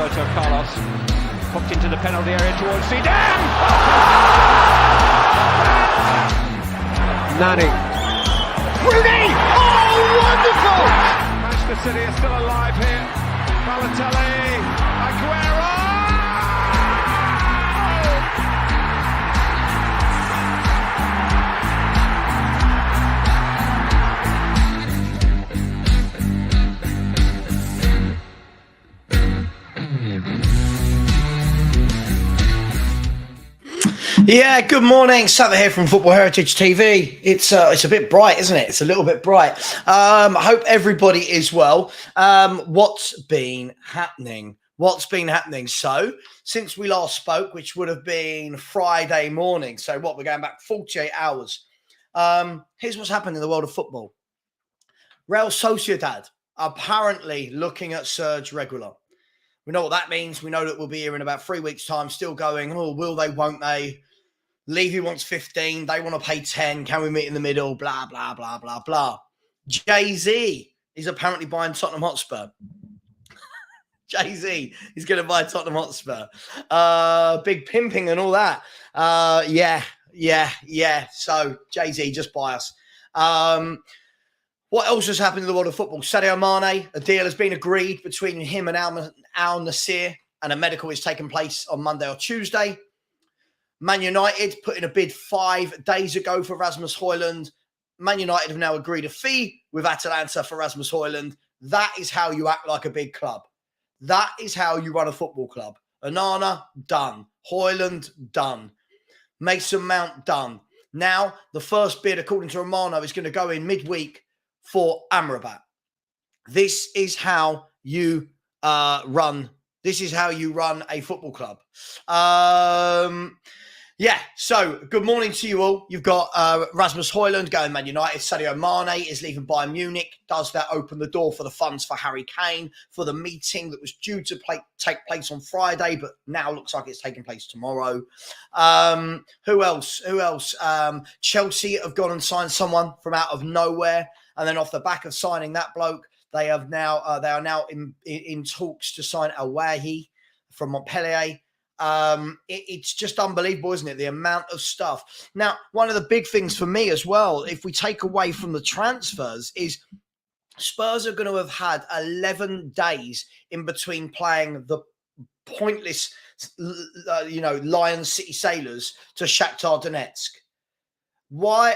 Roberto Carlos. Hooked into the penalty area towards Zidane. Nani. Rooney! Oh, wonderful! Manchester City are still alive here. Balotelli, Aguero! Yeah, good morning. Savva here from Football Heritage TV. It's a bit bright, isn't it? It's a little bit bright. I hope everybody is well. What's been happening? So, since we last spoke, which would have been Friday morning, so what, we're going back 48 hours. Here's what's happened in the world of football. Real Sociedad apparently looking at Serge Regular. We know what that means. We know that we'll be here in about 3 weeks' time, still going, oh, will they, won't they? Levy wants 15. They want to pay 10. Can we meet in the middle? Blah, blah, blah, blah, blah. Jay-Z is apparently buying Tottenham Hotspur. Jay-Z is going to buy Tottenham Hotspur. Big pimping and all that. Yeah. So, Jay-Z, just buy us. What else has happened in the world of football? Sadio Mane, a deal has been agreed between him and Al Nassr, and a medical is taking place on Monday or Tuesday. Man United put in a bid 5 days ago for Rasmus Højlund. Man United have now agreed a fee with Atalanta for Rasmus Højlund. That is how you act like a big club. That is how you run a football club. Onana, done. Højlund, done. Mason Mount, done. Now, the first bid, according to Romano, is going to go in midweek for Amrabat. This is how you run. This is how you run a football club. So good morning to you all. You've got Rasmus Højlund going Man United. Sadio Mane is leaving Bayern Munich. Does that open the door for the funds for Harry Kane for the meeting that was due to take place on Friday, but now looks like it's taking place tomorrow? Who else? Chelsea have gone and signed someone from out of nowhere, and then off the back of signing that bloke, they are now in talks to sign Awahi from Montpellier. It's just unbelievable, isn't it? The amount of stuff. Now, one of the big things for me as well, if we take away from the transfers, is Spurs are going to have had 11 days in between playing the pointless, Lion City Sailors to Shakhtar Donetsk. Why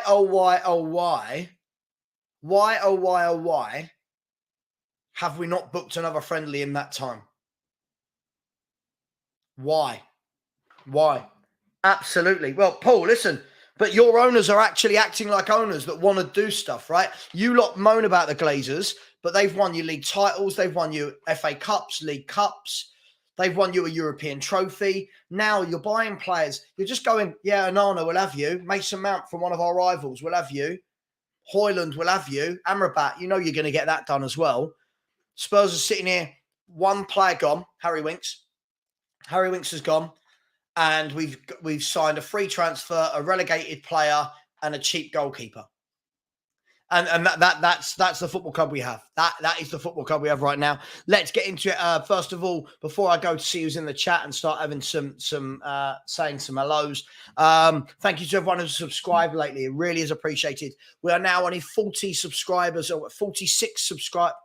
have we not booked another friendly in that time? Why? Absolutely. Well, Paul, listen, but your owners are actually acting like owners that want to do stuff, right? You lot moan about the Glazers, but they've won you league titles. They've won you FA Cups, League Cups. They've won you a European trophy. Now you're buying players. You're just going, yeah, Onana will have you. Mason Mount from one of our rivals will have you. Højlund will have you. Amrabat, you know you're going to get that done as well. Spurs are sitting here, one player gone, Harry Winks. Harry Winks has gone, and we've signed a free transfer, a relegated player, and a cheap goalkeeper. And that's the football club we have. That is the football club we have right now. Let's get into it. First of all, before I go to see who's in the chat and start having some saying some hellos. Thank you to everyone who's subscribed lately. It really is appreciated. We are now only 40 subscribers, or 46 subscribers.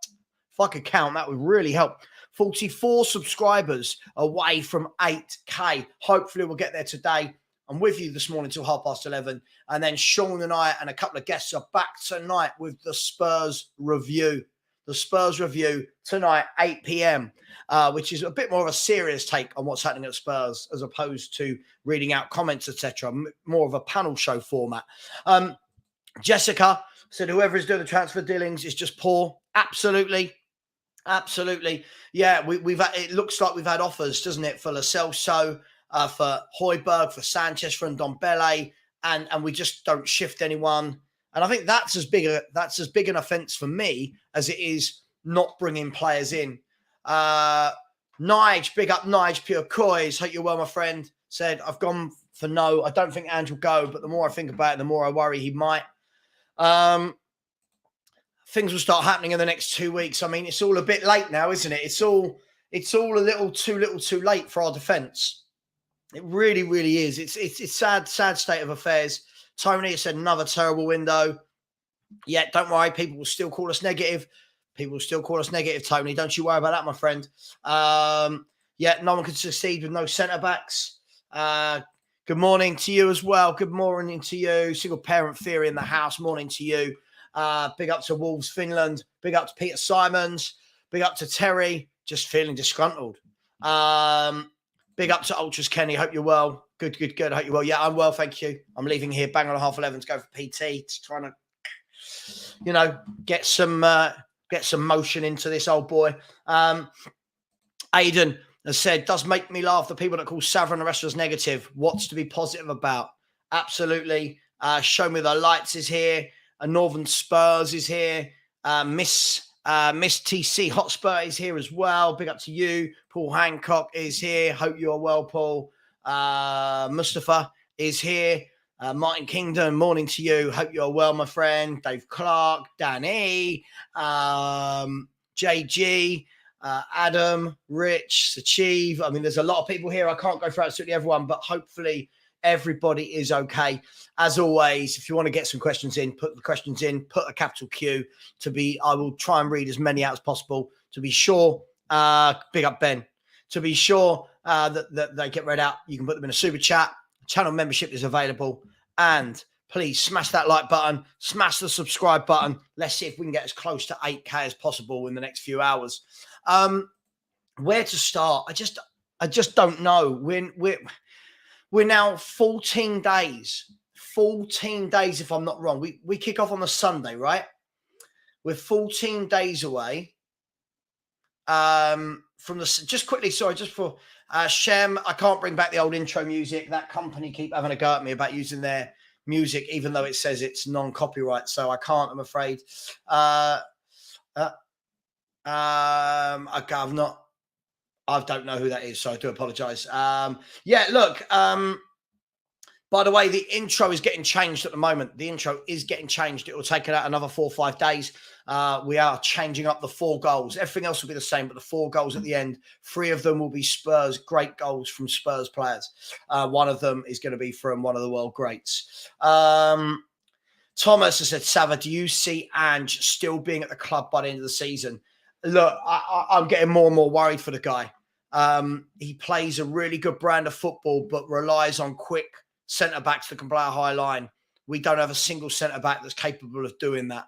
If I could count, that would really help. 44 subscribers away from 8K. Hopefully we'll get there today. I'm with you this morning till 11:30. And then Sean and I and a couple of guests are back tonight with the Spurs review. The Spurs review tonight, 8 p.m., which is a bit more of a serious take on what's happening at Spurs as opposed to reading out comments, etc. More of a panel show format. Jessica said whoever is doing the transfer dealings is just poor. Absolutely. Yeah, it looks like we've had offers, doesn't it, for Lo Celso, for Højbjerg, for Sanchez, for Ndombele, and we just don't shift anyone. And I think that's as big an offence for me as it is not bringing players in. Nige, big up Nige, Pure Coys. Hope you're well, my friend. Said, I've gone for no. I don't think Ange will go, but the more I think about it, the more I worry he might. Things will start happening in the next 2 weeks. I mean, it's all a bit late now, isn't it? It's all it's all a little too late for our defence. It really, really is. It's sad state of affairs. Tony has said another terrible window. Yeah, don't worry. People will still call us negative. People will still call us negative, Tony. Don't you worry about that, my friend. Yeah, no one can succeed with no centre-backs. Good morning to you as well. Good morning to you. Single parent theory in the house. Morning to you. Big up to Wolves, Finland. Big up to Peter Simons. Big up to Terry. Just feeling disgruntled. Big up to Ultras Kenny. Hope you're well. Good. Hope you're well. Yeah, I'm well, thank you. I'm leaving here bang on 11:30 to go for PT. Just trying to, get some motion into this old boy. Aidan has said, does make me laugh the people that call Savva and the rest of us negative. What's to be positive about? Absolutely. Show me the lights is here. Northern Spurs is here. Miss TC Hotspur is here as well. Big up to you. Paul Hancock is here. Hope you are well, Paul. Mustafa is here. Martin Kingdom, morning to you. Hope you are well, my friend. Dave Clark, Danny, JG, Adam, Rich, Sachieve. I mean, there's a lot of people here. I can't go through absolutely everyone, but hopefully everybody is okay. As always, if you want to get some questions in, put the questions in, put a capital Q I will try and read as many out as possible to be sure. Big up Ben. To be sure that they get read out, you can put them in a super chat. Channel membership is available. And please smash that like button, smash the subscribe button. Let's see if we can get as close to 8K as possible in the next few hours. Where to start? I just don't know. We're now 14 days. 14 days, if I'm not wrong. We kick off on the Sunday, right? We're 14 days away from the. Just quickly, sorry, just for Shem. I can't bring back the old intro music. That company keep having a go at me about using their music, even though it says it's non-copyright. So I can't. I'm afraid. Okay, I've not. I don't know who that is, so I do apologise. Yeah, look. By the way, the intro is getting changed at the moment. The intro is getting changed. It will take it out another 4 or 5 days. We are changing up the 4 goals. Everything else will be the same, but the 4 goals at the end, 3 of them will be Spurs, great goals from Spurs players. One of them is going to be from one of the world greats. Thomas has said, Savva, do you see Ange still being at the club by the end of the season? Look, I'm getting more and more worried for the guy. He plays a really good brand of football, but relies on quick centre-backs that can play a high line. We don't have a single centre-back that's capable of doing that.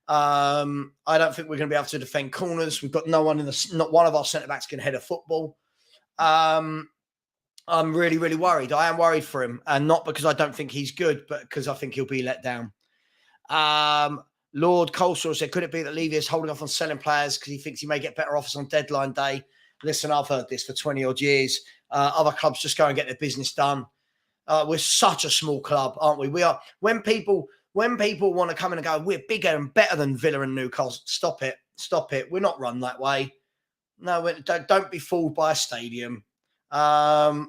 I don't think we're going to be able to defend corners. We've got not one of our centre-backs can head a football. I'm really, really worried. I am worried for him, and not because I don't think he's good, but because I think he'll be let down. Lord Coleslaw said, could it be that Levy is holding off on selling players because he thinks he may get better offers on deadline day? Listen, I've heard this for 20-odd years. Other clubs just go and get their business done. We're such a small club, aren't we? We are. When people want to come in and go, we're bigger and better than Villa and Newcastle. Stop it. We're not run that way. No, don't be fooled by a stadium. Why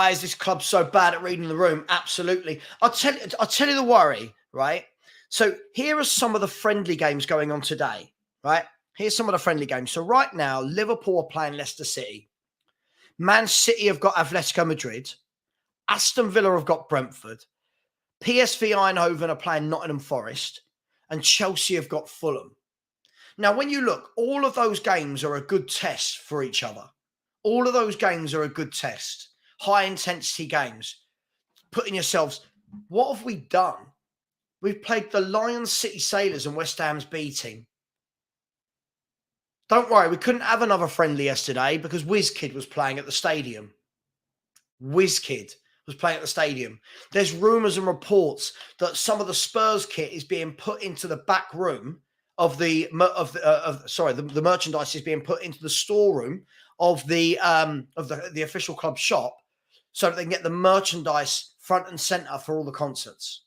is this club so bad at reading the room? Absolutely. I'll tell you the worry, right? So here are some of the friendly games going on today, right? Here's some of the friendly games. So right now, Liverpool are playing Leicester City. Man City have got Atletico Madrid. Aston Villa have got Brentford. PSV Eindhoven are playing Nottingham Forest. And Chelsea have got Fulham. Now, when you look, all of those games are a good test for each other. All of those games are a good test. High-intensity games. Putting yourselves, what have we done? We've played the Lions, City Sailors and West Ham's B team. Don't worry, we couldn't have another friendly yesterday because WizKid was playing at the stadium. WizKid was playing at the stadium. There's rumours and reports that some of the Spurs kit is being put into the back room of the merchandise is being put into the storeroom of the official club shop so that they can get the merchandise front and centre for all the concerts.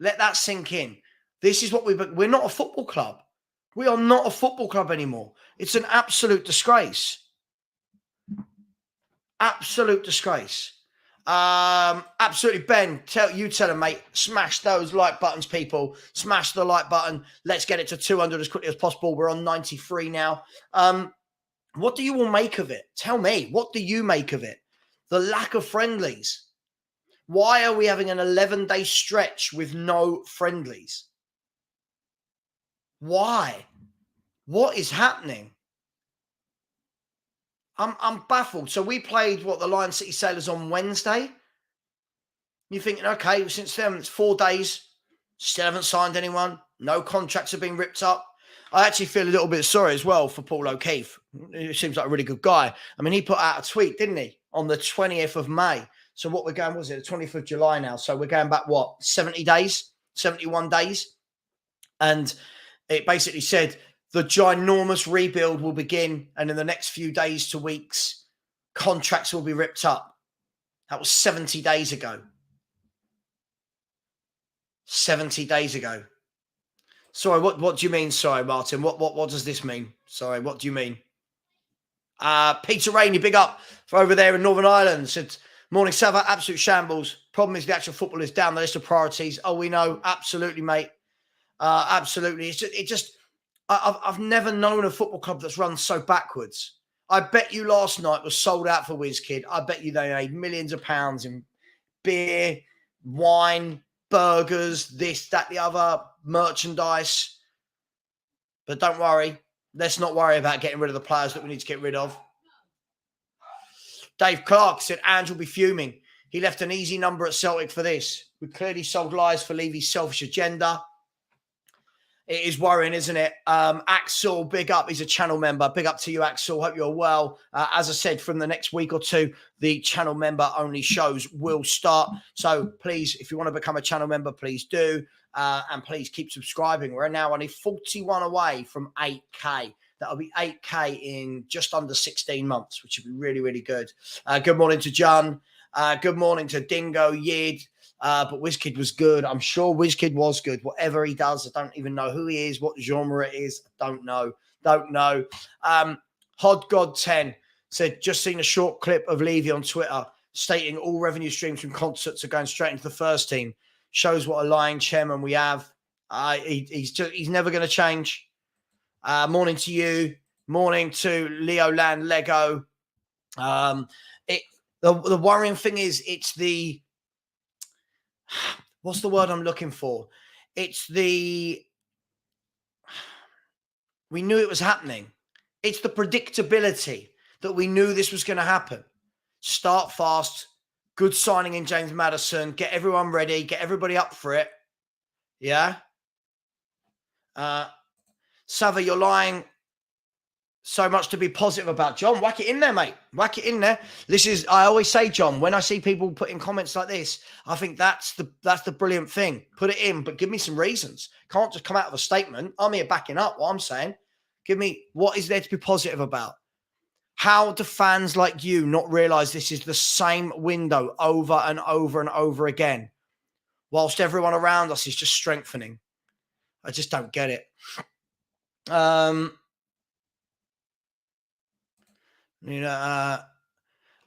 Let that sink in. This is what we're not a football club. We are not a football club anymore. It's an absolute disgrace. Absolute disgrace. Absolutely, Ben. Tell him, mate. Smash those like buttons, people. Smash the like button. Let's get it to 200 as quickly as possible. We're on 93 now. What do you all make of it? Tell me. What do you make of it? The lack of friendlies. Why are we having an 11-day stretch with no friendlies? Why? What is happening? I'm baffled. So we played the Lion City Sailors on Wednesday. You're thinking, okay, since then it's 4 days, still haven't signed anyone. No contracts have been ripped up. I actually feel a little bit sorry as well for Paul O'Keefe. He seems like a really good guy. I mean, he put out a tweet, didn't he, on the 20th of May. So what we're going, was it the 20th of July now? So we're going back, 70 days, 71 days. And it basically said the ginormous rebuild will begin, and in the next few days to weeks, contracts will be ripped up. That was 70 days ago. 70 days ago. Sorry, what do you mean? Sorry, Martin. What does this mean? Sorry, what do you mean? Peter Rainey, big up for over there in Northern Ireland. Said, morning, Savva, absolute shambles. Problem is the actual football is down the list of priorities. Oh, we know. Absolutely, mate. Absolutely. I've never known a football club that's run so backwards. I bet you last night was sold out for WizKid. I bet you they made millions of pounds in beer, wine, burgers, this, that, the other, merchandise. But don't worry. Let's not worry about getting rid of the players that we need to get rid of. Dave Clark said, Ange will be fuming. He left an easy number at Celtic for this. We clearly sold lies for Levy's selfish agenda. It is worrying, isn't it? Axel, big up. He's a channel member. Big up to you, Axel. Hope you're well. As I said, from the next week or two, the channel member only shows will start. So please, if you want to become a channel member, please do. And please keep subscribing. We're now only 41 away from 8K. That'll be 8K in just under 16 months, which would be really, really good. Good morning to John. Good morning to Dingo, Yid. But WizKid was good. I'm sure WizKid was good. Whatever he does, I don't even know who he is, what genre it is. I don't know. Hod God 10 said, just seen a short clip of Levy on Twitter stating all revenue streams from concerts are going straight into the first team. Shows what a lying chairman we have. He's never going to change. Morning to you. Morning to Leo Land Lego. The worrying thing is what's the word I'm looking for? We knew it was happening. It's the predictability that we knew this was going to happen. Start fast, good signing in James Maddison, get everyone ready, get everybody up for it. Yeah? Savva, you're lying so much to be positive about. John, whack it in there, mate. Whack it in there. I always say, John, when I see people putting comments like this, I think that's the brilliant thing. Put it in, but give me some reasons. Can't just come out of a statement. I'm here backing up what I'm saying. Give me, what is there to be positive about? How do fans like you not realize this is the same window over and over and over again, whilst everyone around us is just strengthening? I just don't get it.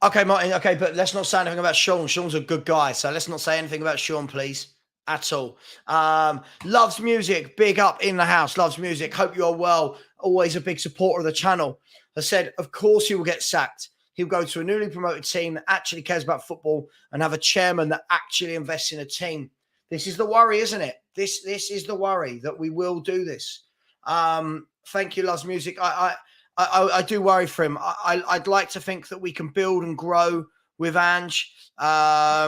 Okay, Martin. Okay, but let's not say anything about Sean. Sean's a good guy, so let's not say anything about Sean, please, at all. Loves music. Big up in the house. Loves music. Hope you are well. Always a big supporter of the channel. I said, of course he will get sacked. He'll go to a newly promoted team that actually cares about football and have a chairman that actually invests in a team. This is the worry, isn't it? This is the worry that we will do this. Thank you, Loves Music. I do worry for him. I'd like to think that we can build and grow with Ange. Yeah,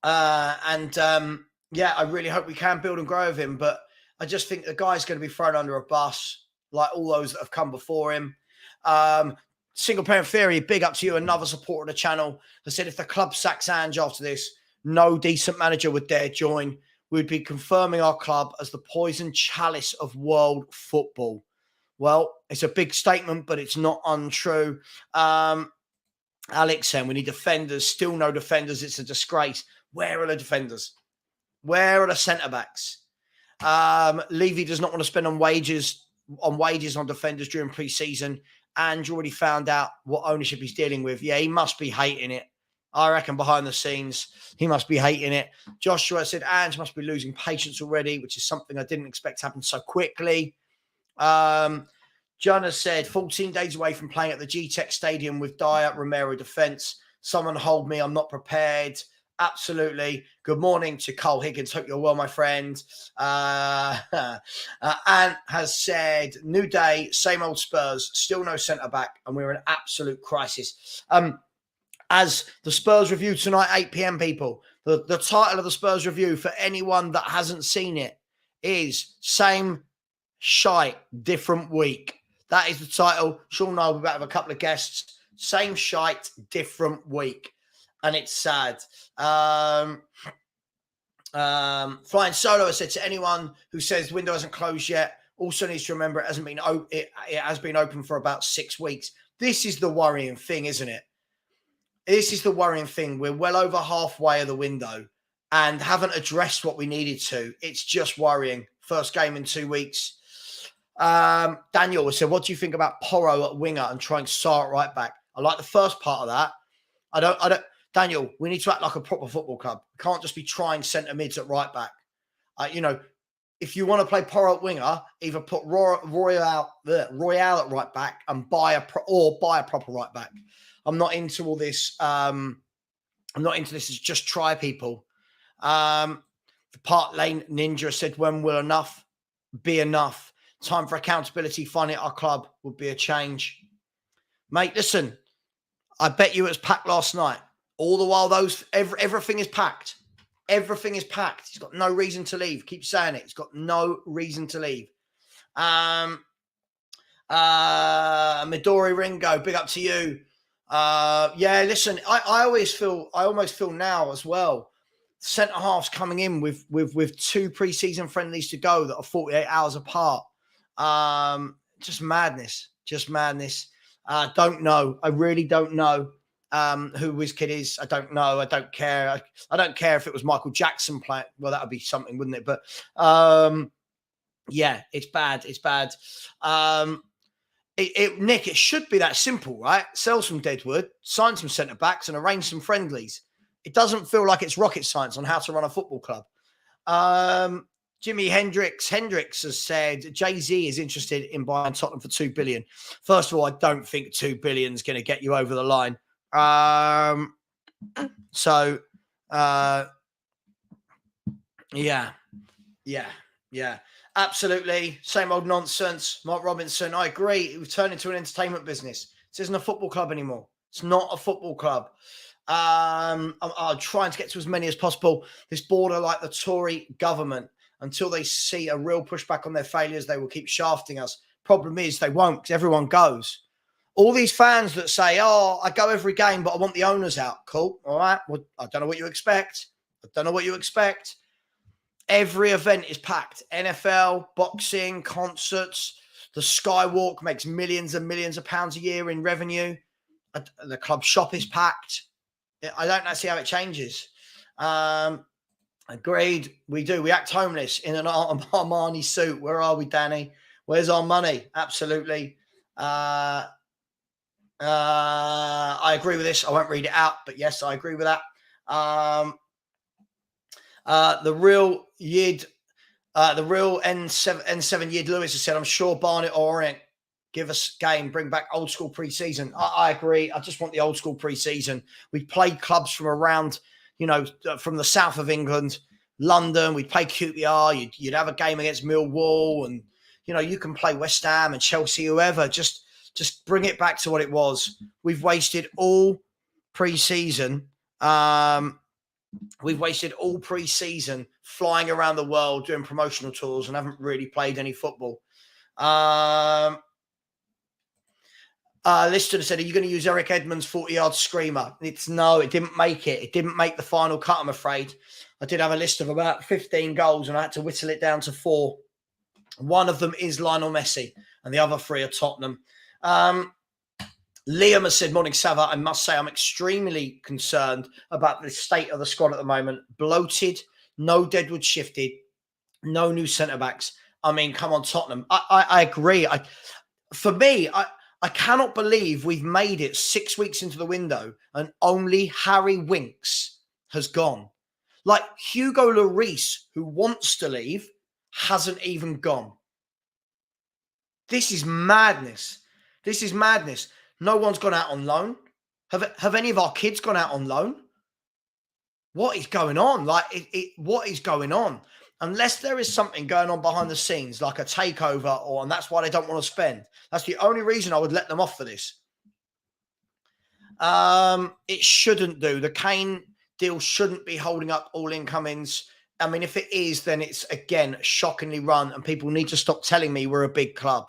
I really hope we can build and grow with him. But I just think the guy's going to be thrown under a bus like all those that have come before him. Single Parent Theory, big up to you, another supporter of the channel. I said if the club sacks Ange after this, no decent manager would dare join. We'd be confirming our club as the poison chalice of world football. Well, it's a big statement, but it's not untrue. Alex saying we need defenders. Still no defenders. It's a disgrace. Where are the defenders? Where are the centre-backs? Levy does not want to spend on wages on defenders during pre-season. And already found out what ownership he's dealing with. Yeah, he must be hating it. I reckon behind the scenes, he must be hating it. Joshua said, Ange must be losing patience already, which is something I didn't expect to happen so quickly. Jonah said, 14 days away from playing at the G-Tech Stadium with Dyer, Romero defence. Someone hold me. I'm not prepared. Absolutely. Good morning to Cole Higgins. Hope you're well, my friend. Ant has said, new day, same old Spurs, still no centre-back, and we're in absolute crisis. As the Spurs review tonight, 8 p.m, people, the title of the Spurs review, for anyone that hasn't seen it, is Same Shite, Different Week. That is the title. Sean and I will be back with a couple of guests. Same shite, different week. And it's sad. Flying Solo has said to anyone who says the window hasn't closed yet, also needs to remember it has been open for about 6 weeks. This is the worrying thing, isn't it? This is the worrying thing. We're well over halfway of the window and haven't addressed what we needed to. It's just worrying. First game in 2 weeks. Daniel said, what do you think about Porro at winger and trying Sarr at right back? I like the first part of that. I don't, Daniel, we need to act like a proper football club. We can't just be trying centre mids at right back. If you want to play Porro at winger, either put Royale at right back and buy a proper right back. I'm not into all this. I'm not into this. It's just try people. The Park Lane Ninja said, when will enough be enough? Time for accountability. Finding our club would be a change. Mate, listen, I bet you it was packed last night. All the while, everything is packed. Everything is packed. He's got no reason to leave. Keep saying it. He's got no reason to leave. Midori Ringo, big up to you. Listen, I almost feel now as well, centre halves coming in with 2 preseason friendlies to go that are 48 hours apart. Just madness. Don't know. I really don't know who WizKid is. I don't know. I don't care. I don't care if it was Michael Jackson playing. Well, that would be something, wouldn't it? But it's bad. It's bad. Nick, it should be that simple, right? Sell some Deadwood, sign some centre backs, and arrange some friendlies. It doesn't feel like it's rocket science on how to run a football club. Jimmy Hendricks has said Jay-Z is interested in buying Tottenham for $2 billion. First of all, I don't think $2 billion is going to get you over the line. Yeah. Absolutely. Same old nonsense. Mark Robinson, I agree. We've turned into an entertainment business. This isn't a football club anymore. It's not a football club. I'm trying to get to as many as possible. This border like the Tory government. Until they see a real pushback on their failures, they will keep shafting us. Problem is, they won't, because everyone goes. All these fans that say, I go every game, but I want the owners out. Cool. All right. Well, I don't know what you expect. Every event is packed. NFL, boxing, concerts. The Skywalk makes millions and millions of pounds a year in revenue. The club shop is packed. I don't see how it changes. Agreed. We do. We act homeless in an Armani suit. Where are we, Danny? Where's our money? Absolutely. I agree with this. I won't read it out, but yes, I agree with that. The real N7 Yid Lewis has said, I'm sure Barnet or Orient give us game, bring back old school preseason. I agree. I just want the old school preseason. We played clubs from around, from the south of England, London. We'd play QPR. You'd have a game against Millwall, and you can play West Ham and Chelsea, whoever. Just bring it back to what it was. We've wasted all preseason. Flying around the world doing promotional tours and haven't really played any football. Lister said, are you going to use Eric Edmonds' 40-yard screamer? It didn't make it. It didn't make the final cut, I'm afraid. I did have a list of about 15 goals and I had to whittle it down to 4. One of them is Lionel Messi and the other 3 are Tottenham. Liam has said, morning, Savva. I must say I'm extremely concerned about the state of the squad at the moment. Bloated, no Deadwood shifted, no new centre-backs. I mean, come on, Tottenham. I agree. For me, I cannot believe we've made it 6 weeks into the window and only Harry Winks has gone. Like Hugo Lloris, who wants to leave, hasn't even gone. This is madness. This is madness. No one's gone out on loan. Have any of our kids gone out on loan? What is going on? Like, what is going on? Unless there is something going on behind the scenes, like a takeover, and that's why they don't want to spend. That's the only reason I would let them off for this. It shouldn't do. The Kane deal shouldn't be holding up all incomings. I mean, if it is, then it's, again, shockingly run, and people need to stop telling me we're a big club.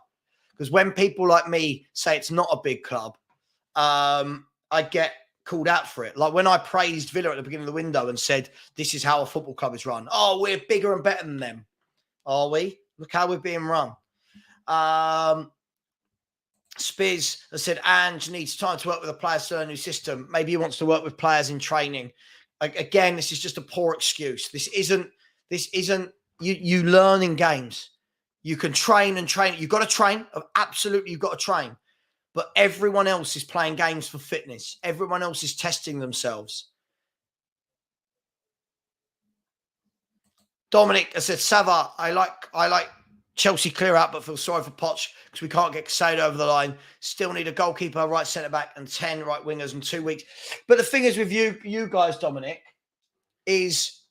Because when people like me say it's not a big club, I get called out for it. Like when I praised Villa at the beginning of the window and said, this is how a football club is run. Oh, we're bigger and better than them. Are we? Look how we're being run. Spiz has said, Ange needs time to work with the players to learn a new system. Maybe he wants to work with players in training. Again, this is just a poor excuse. This isn't you learn in games. You can train and train. You've got to train. Absolutely, you've got to train. But everyone else is playing games for fitness. Everyone else is testing themselves. Dominic has said, Savva, I like Chelsea clear out, but feel sorry for Poch because we can't get Casado over the line. Still need a goalkeeper, right centre-back, and 10 right wingers in 2 weeks. But the thing is with you guys, Dominic, is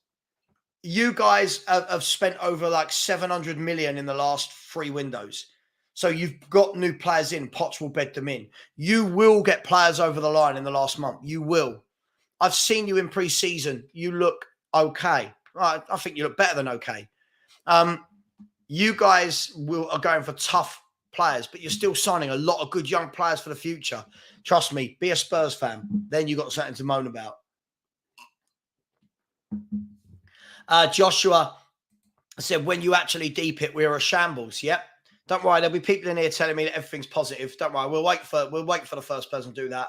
you guys have spent over like 700 million in the last 3 windows. So you've got new players in. Poch will bed them in. You will get players over the line in the last month. You will. I've seen you in pre-season. You look okay. I think you look better than okay. You guys are going for tough players, but you're still signing a lot of good young players for the future. Trust me, be a Spurs fan. Then you've got something to moan about. Joshua said, when you actually deep it, we're a shambles. Yep. Don't worry, there'll be people in here telling me that everything's positive. Don't worry, we'll wait for the first person to do that.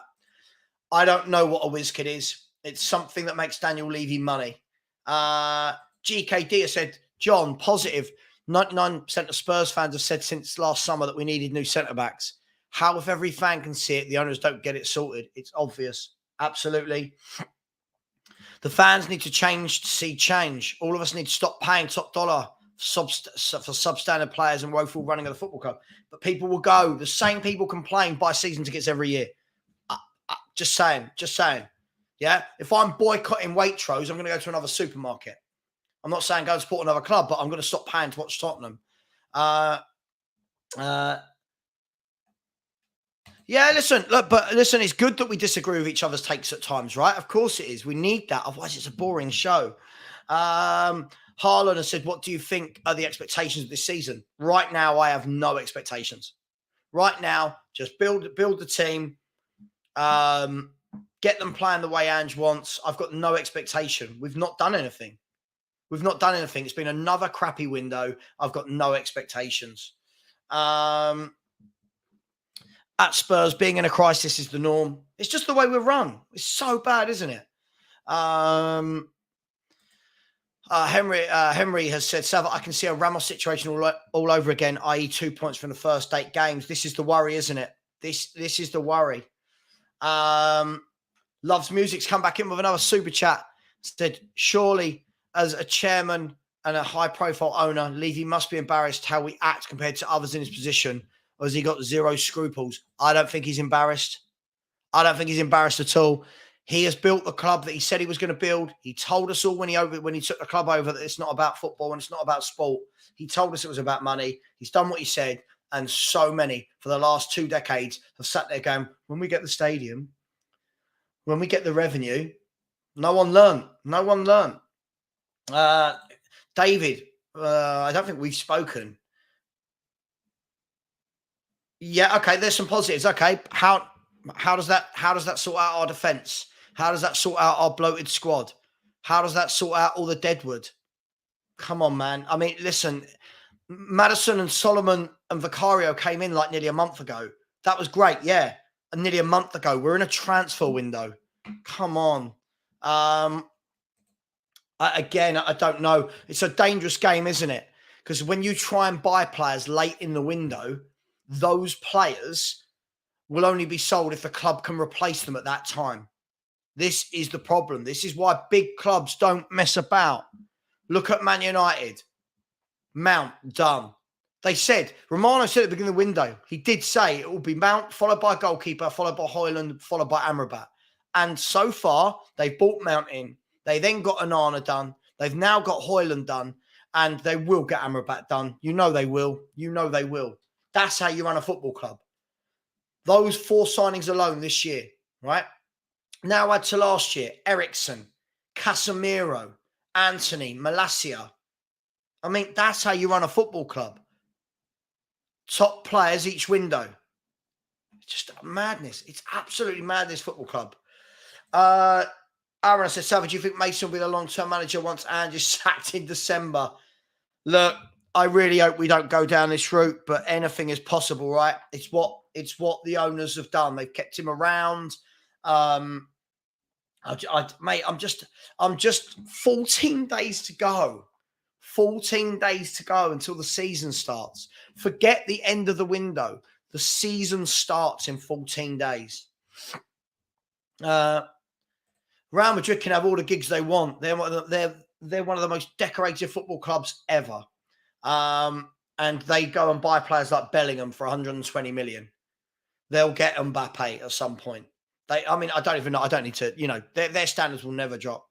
I don't know what a whiz kid is. It's something that makes Daniel Levy money. GKD has said, John, positive. 99% of Spurs fans have said since last summer that we needed new centre-backs. How, if every fan can see it, the owners don't get it sorted? It's obvious. Absolutely. The fans need to change to see change. All of us need to stop paying top dollar for substandard players and woeful running of the football club. But people will go. The same people complain, buy season tickets every year. Just saying. Yeah? If I'm boycotting Waitrose, I'm going to go to another supermarket. I'm not saying go and support another club, but I'm going to stop paying to watch Tottenham. Yeah, listen, it's good that we disagree with each other's takes at times, right? Of course it is. We need that. Otherwise, it's a boring show. Harlan has said, what do you think are the expectations of this season? Right now, I have no expectations. Right now, just build the team, get them playing the way Ange wants. I've got no expectation. We've not done anything. It's been another crappy window. I've got no expectations. At Spurs, being in a crisis is the norm. It's just the way we're run. It's so bad, isn't it? Henry has said, Savva, I can see a Ramos situation all over again, i.e. 2 points from the first 8 games. This is the worry, isn't it? This is the worry. Loves Music's come back in with another super chat. Said, surely as a chairman and a high-profile owner, Levy must be embarrassed how we act compared to others in his position, or has he got zero scruples? I don't think he's embarrassed. I don't think he's embarrassed at all. He has built the club that he said he was going to build. He told us all when he took the club over that it's not about football and it's not about sport. He told us it was about money. He's done what he said. And so many for the last 2 decades have sat there going, when we get the stadium, when we get the revenue, no one learned. David, I don't think we've spoken. Yeah, okay, there's some positives. Okay, how does that sort out our defence? How does that sort out our bloated squad? How does that sort out all the deadwood? Come on, man. I mean, listen, Maddison and Solomon and Vicario came in like nearly a month ago. That was great, yeah. And nearly a month ago. We're in a transfer window. Come on. I don't know. It's a dangerous game, isn't it? Because when you try and buy players late in the window, those players will only be sold if the club can replace them at that time. This is the problem. This is why big clubs don't mess about. Look at Man United. Mount, done. They said, Romano said at the beginning of the window, he did say it will be Mount, followed by goalkeeper, followed by Højlund, followed by Amrabat. And so far, they've bought Mount in. They then got Onana done. They've now got Højlund done. And they will get Amrabat done. You know they will. You know they will. That's how you run a football club. Those 4 signings alone this year, right? Now add to last year, Eriksen, Casemiro, Anthony, Malacia. I mean, that's how you run a football club. Top players each window. It's just madness. It's absolutely madness, football club. Aaron says, Savva, do you think Mason will be the long-term manager once Andrew's sacked in December? Look, I really hope we don't go down this route, but anything is possible, right? It's what the owners have done. They've kept him around. Mate, I'm just 14 days to go. 14 days to go until the season starts. Forget the end of the window. The season starts in 14 days. Real Madrid can have all the gigs they want. They're one of the most decorated football clubs ever. And they go and buy players like Bellingham for 120 million. They'll get Mbappe at some point. I don't even know. I don't need to, their standards will never drop.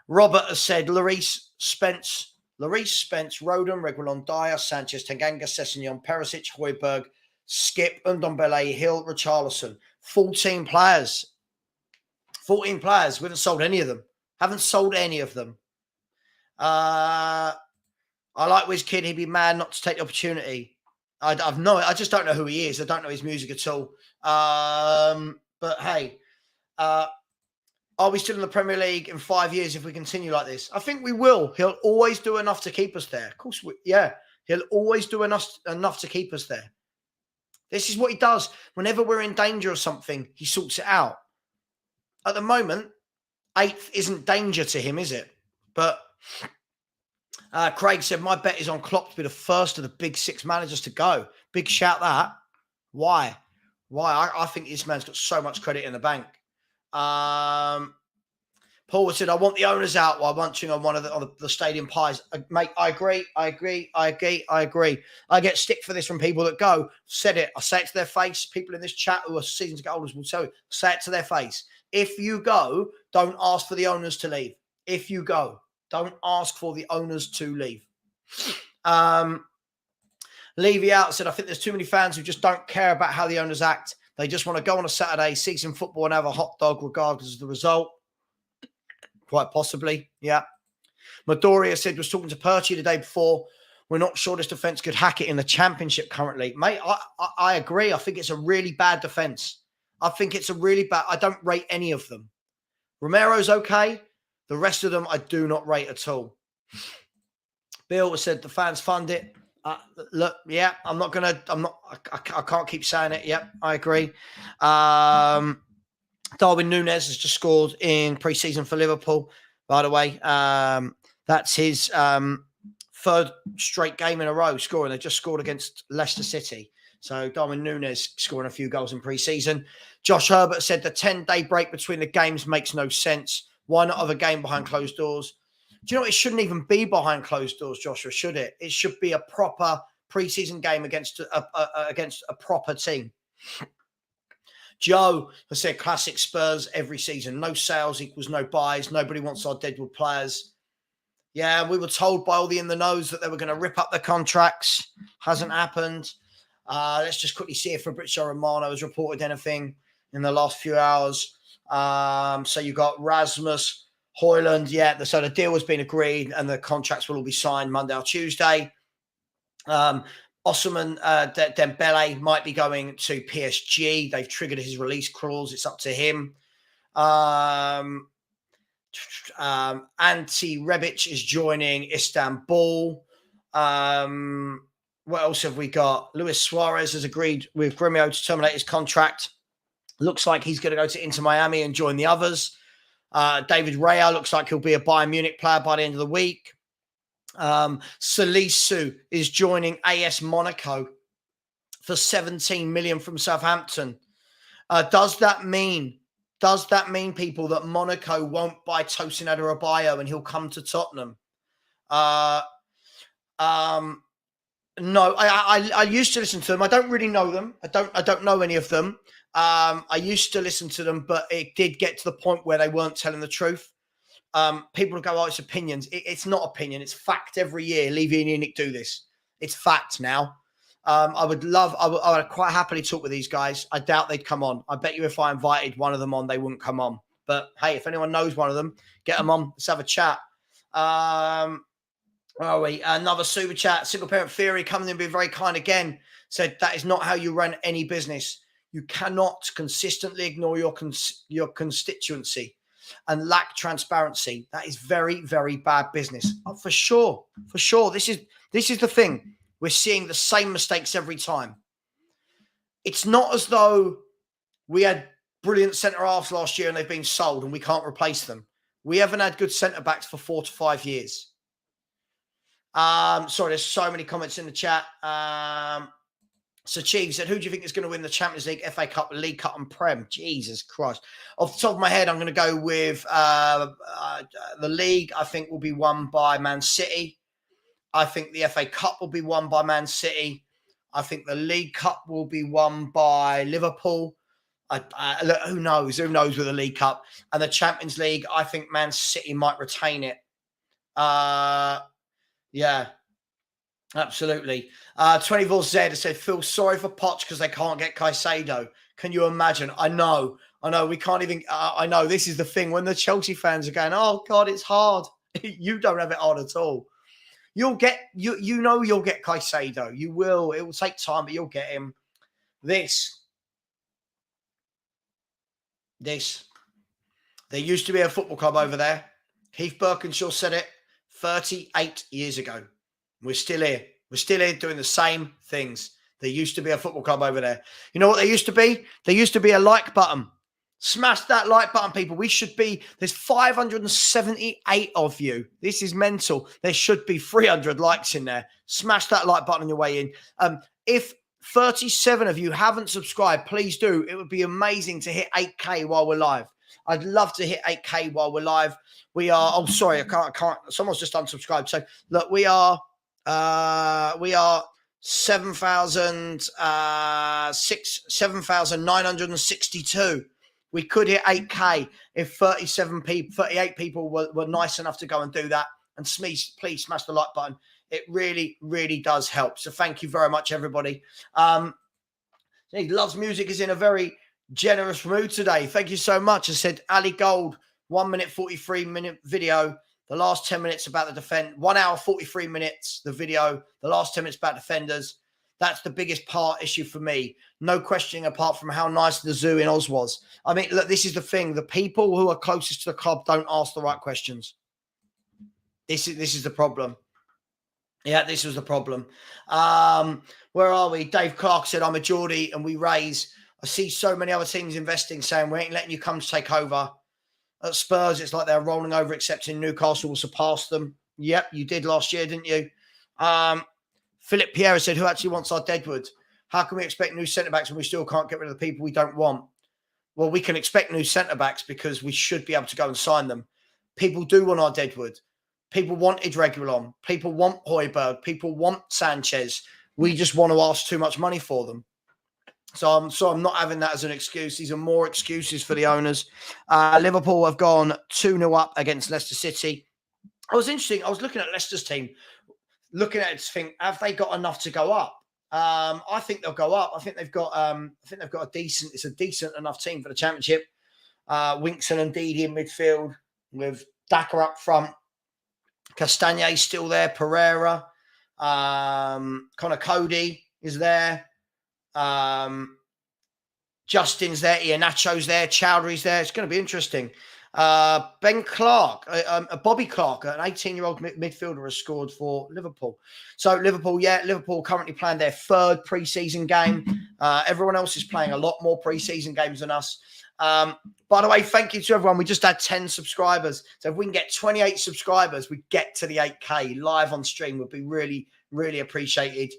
Robert has said, Lloris, Spence, Rodon, Reguilon, Dyer, Sanchez, Tanganga, Sessegnon, Perisic, Højbjerg, Skip, Ndombele, Hill, Richarlison. 14 players. 14 players. We haven't sold any of them. Haven't sold any of them. I like WizKid. He'd be mad not to take the opportunity. I just don't know who he is. I don't know his music at all. But hey, are we still in the Premier League in 5 years if we continue like this? I think we will. He'll always do enough to keep us there. Of course, he'll always do enough to keep us there. This is what he does. Whenever we're in danger of something, he sorts it out. At the moment, 8th isn't danger to him, is it? But Craig said, my bet is on Klopp to be the first of the big 6 managers to go. Big shout that. Why? I think this man's got so much credit in the bank. Paul said, I want the owners out while munching on one of the stadium pies. Mate, I agree. I get stick for this from people that go, said it. I say it to their face. People in this chat who are season ticket holders will tell you, say it to their face. If you go, don't ask for the owners to leave. If you go, don't ask for the owners to leave. Levy out said, I think there's too many fans who just don't care about how the owners act. They just want to go on a Saturday, see some football and have a hot dog regardless of the result. Quite possibly, yeah. Midoriya said, was talking to Perchie the day before. We're not sure this defence could hack it in the Championship currently. Mate, I agree. I think it's a really bad defence. I don't rate any of them. Romero's okay. The rest of them I do not rate at all. Bill said the fans fund it. Look, yeah, I can't keep saying it. Yep, I agree. Darwin Núñez has just scored in pre-season for Liverpool, by the way. That's his 3rd straight game in a row scoring. They just scored against Leicester City. So Darwin Núñez scoring a few goals in pre-season. Josh Herbert said the 10-day break between the games makes no sense. Why not have a game behind closed doors? Do you know, it shouldn't even be behind closed doors, Joshua, should it? It should be a proper pre-season game against a proper team. Joe has said classic Spurs every season. No sales equals no buys. Nobody wants our deadwood players. Yeah, we were told by all the in-the-knows that they were going to rip up the contracts. Hasn't happened. Let's just quickly see if Fabrizio Romano has reported anything in the last few hours. So you've got Rasmus Højlund, so the deal has been agreed and the contracts will all be signed Monday or Tuesday. Osimhen Dembele might be going to PSG. They've triggered his release clause. It's up to him. Ante Rebic is joining Istanbul. What else have we got? Luis Suarez has agreed with Gremio to terminate his contract. Looks like he's going to go to Inter Miami and join the others. David Raya looks like he'll be a Bayern Munich player by the end of the week. Salisu is joining AS Monaco for 17 million from Southampton. Does that mean people that Monaco won't buy Tosin Adarabioyo and he'll come to Tottenham? No, I used to listen to them. I don't really know them. I don't know any of them. I used to listen to them, but it did get to the point where they weren't telling the truth. People would go, "Oh, it's opinions." It's not opinion. It's fact. Every year, Levy and Unic do this. It's fact now. I would quite happily talk with these guys. I doubt they'd come on. I bet you if I invited one of them on, they wouldn't come on. But hey, if anyone knows one of them, get them on. Let's have a chat. Where are we? Another super chat. Single parent theory coming in being very kind again. Said that is not how you run any business. You cannot consistently ignore your constituency and lack transparency. That is very, very bad business. Oh, for sure. For sure. This is the thing. We're seeing the same mistakes every time. It's not as though we had brilliant centre-halves last year and they've been sold and we can't replace them. We haven't had good centre-backs for 4 to 5 years. Sorry, there's so many comments in the chat. So Chief said, who do you think is going to win the Champions League, FA Cup, League Cup and Prem? Jesus Christ. Off the top of my head, I'm going to go with the league, I think, will be won by Man City. I think the FA Cup will be won by Man City. I think the League Cup will be won by Liverpool. Who knows? Who knows with the League Cup? And the Champions League, I think Man City might retain it. Yeah, absolutely. 24Z said, feel sorry for Poch because they can't get Caicedo. Can you imagine? I know. We can't even. I know this is the thing when the Chelsea fans are going, oh God, it's hard. You don't have it hard at all. You'll get you'll get Caicedo. You will. It will take time, but you'll get him. This. There used to be a football club over there. Heath Birkinshaw said it 38 years ago. We're still here. We're still here doing the same things. There used to be a football club over there. You know what there used to be? There used to be a like button. Smash that like button, people. There's 578 of you. This is mental. There should be 300 likes in there. Smash that like button on your way in. If 37 of you haven't subscribed, please do. It would be amazing to hit 8K while we're live. I'd love to hit 8K while we're live. We are, oh, sorry, I can't. Someone's just unsubscribed. So look, we are 7,962. We could hit 8K if 38 people were nice enough to go and do that. And please smash the like button. It really, really does help. So thank you very much, everybody. He loves music, is in a very generous mood today. Thank you so much. I said Ali Gold, 1 minute, 43 minute video. The last 10 minutes about the defense, 1 hour, 43 minutes, the video. The last 10 minutes about defenders. That's the biggest issue for me. No questioning apart from how nice the zoo in Oz was. I mean, look, this is the thing. The people who are closest to the club don't ask the right questions. This is the problem. Yeah, this was the problem. Where are we? Dave Clark said, I'm a Geordie and we raise. I see so many other teams investing saying, we ain't letting you come to take over. At Spurs, it's like they're rolling over, accepting Newcastle will surpass them. Yep, you did last year, didn't you? Philip Pierre said, who actually wants our Deadwood? How can we expect new centre-backs when we still can't get rid of the people we don't want? Well, we can expect new centre-backs because we should be able to go and sign them. People do want our Deadwood. People want Idreguilon. People want Højbjerg. People want Sanchez. We just want to ask too much money for them. So I'm not having that as an excuse. These are more excuses for the owners. Liverpool have gone 2-0 up against Leicester City. I was looking at Leicester's team, looking at it to think, have they got enough to go up? I think they'll go up. I think they've got a decent enough team for the Championship. Winkson and Didi in midfield with Daka up front. Castagne's still there. Pereira. Connor Cody is there. Justin's there. Iheanacho's there. Chowdhury's there. It's going to be interesting. Ben Clark, Bobby Clark, an 18-year-old midfielder, has scored for Liverpool. So Liverpool currently playing their third pre-season game. Everyone else is playing a lot more pre-season games than us. By the way, thank you to everyone. We just had 10 subscribers. So if we can get 28 subscribers, we get to the 8K live on stream would be really, really appreciated.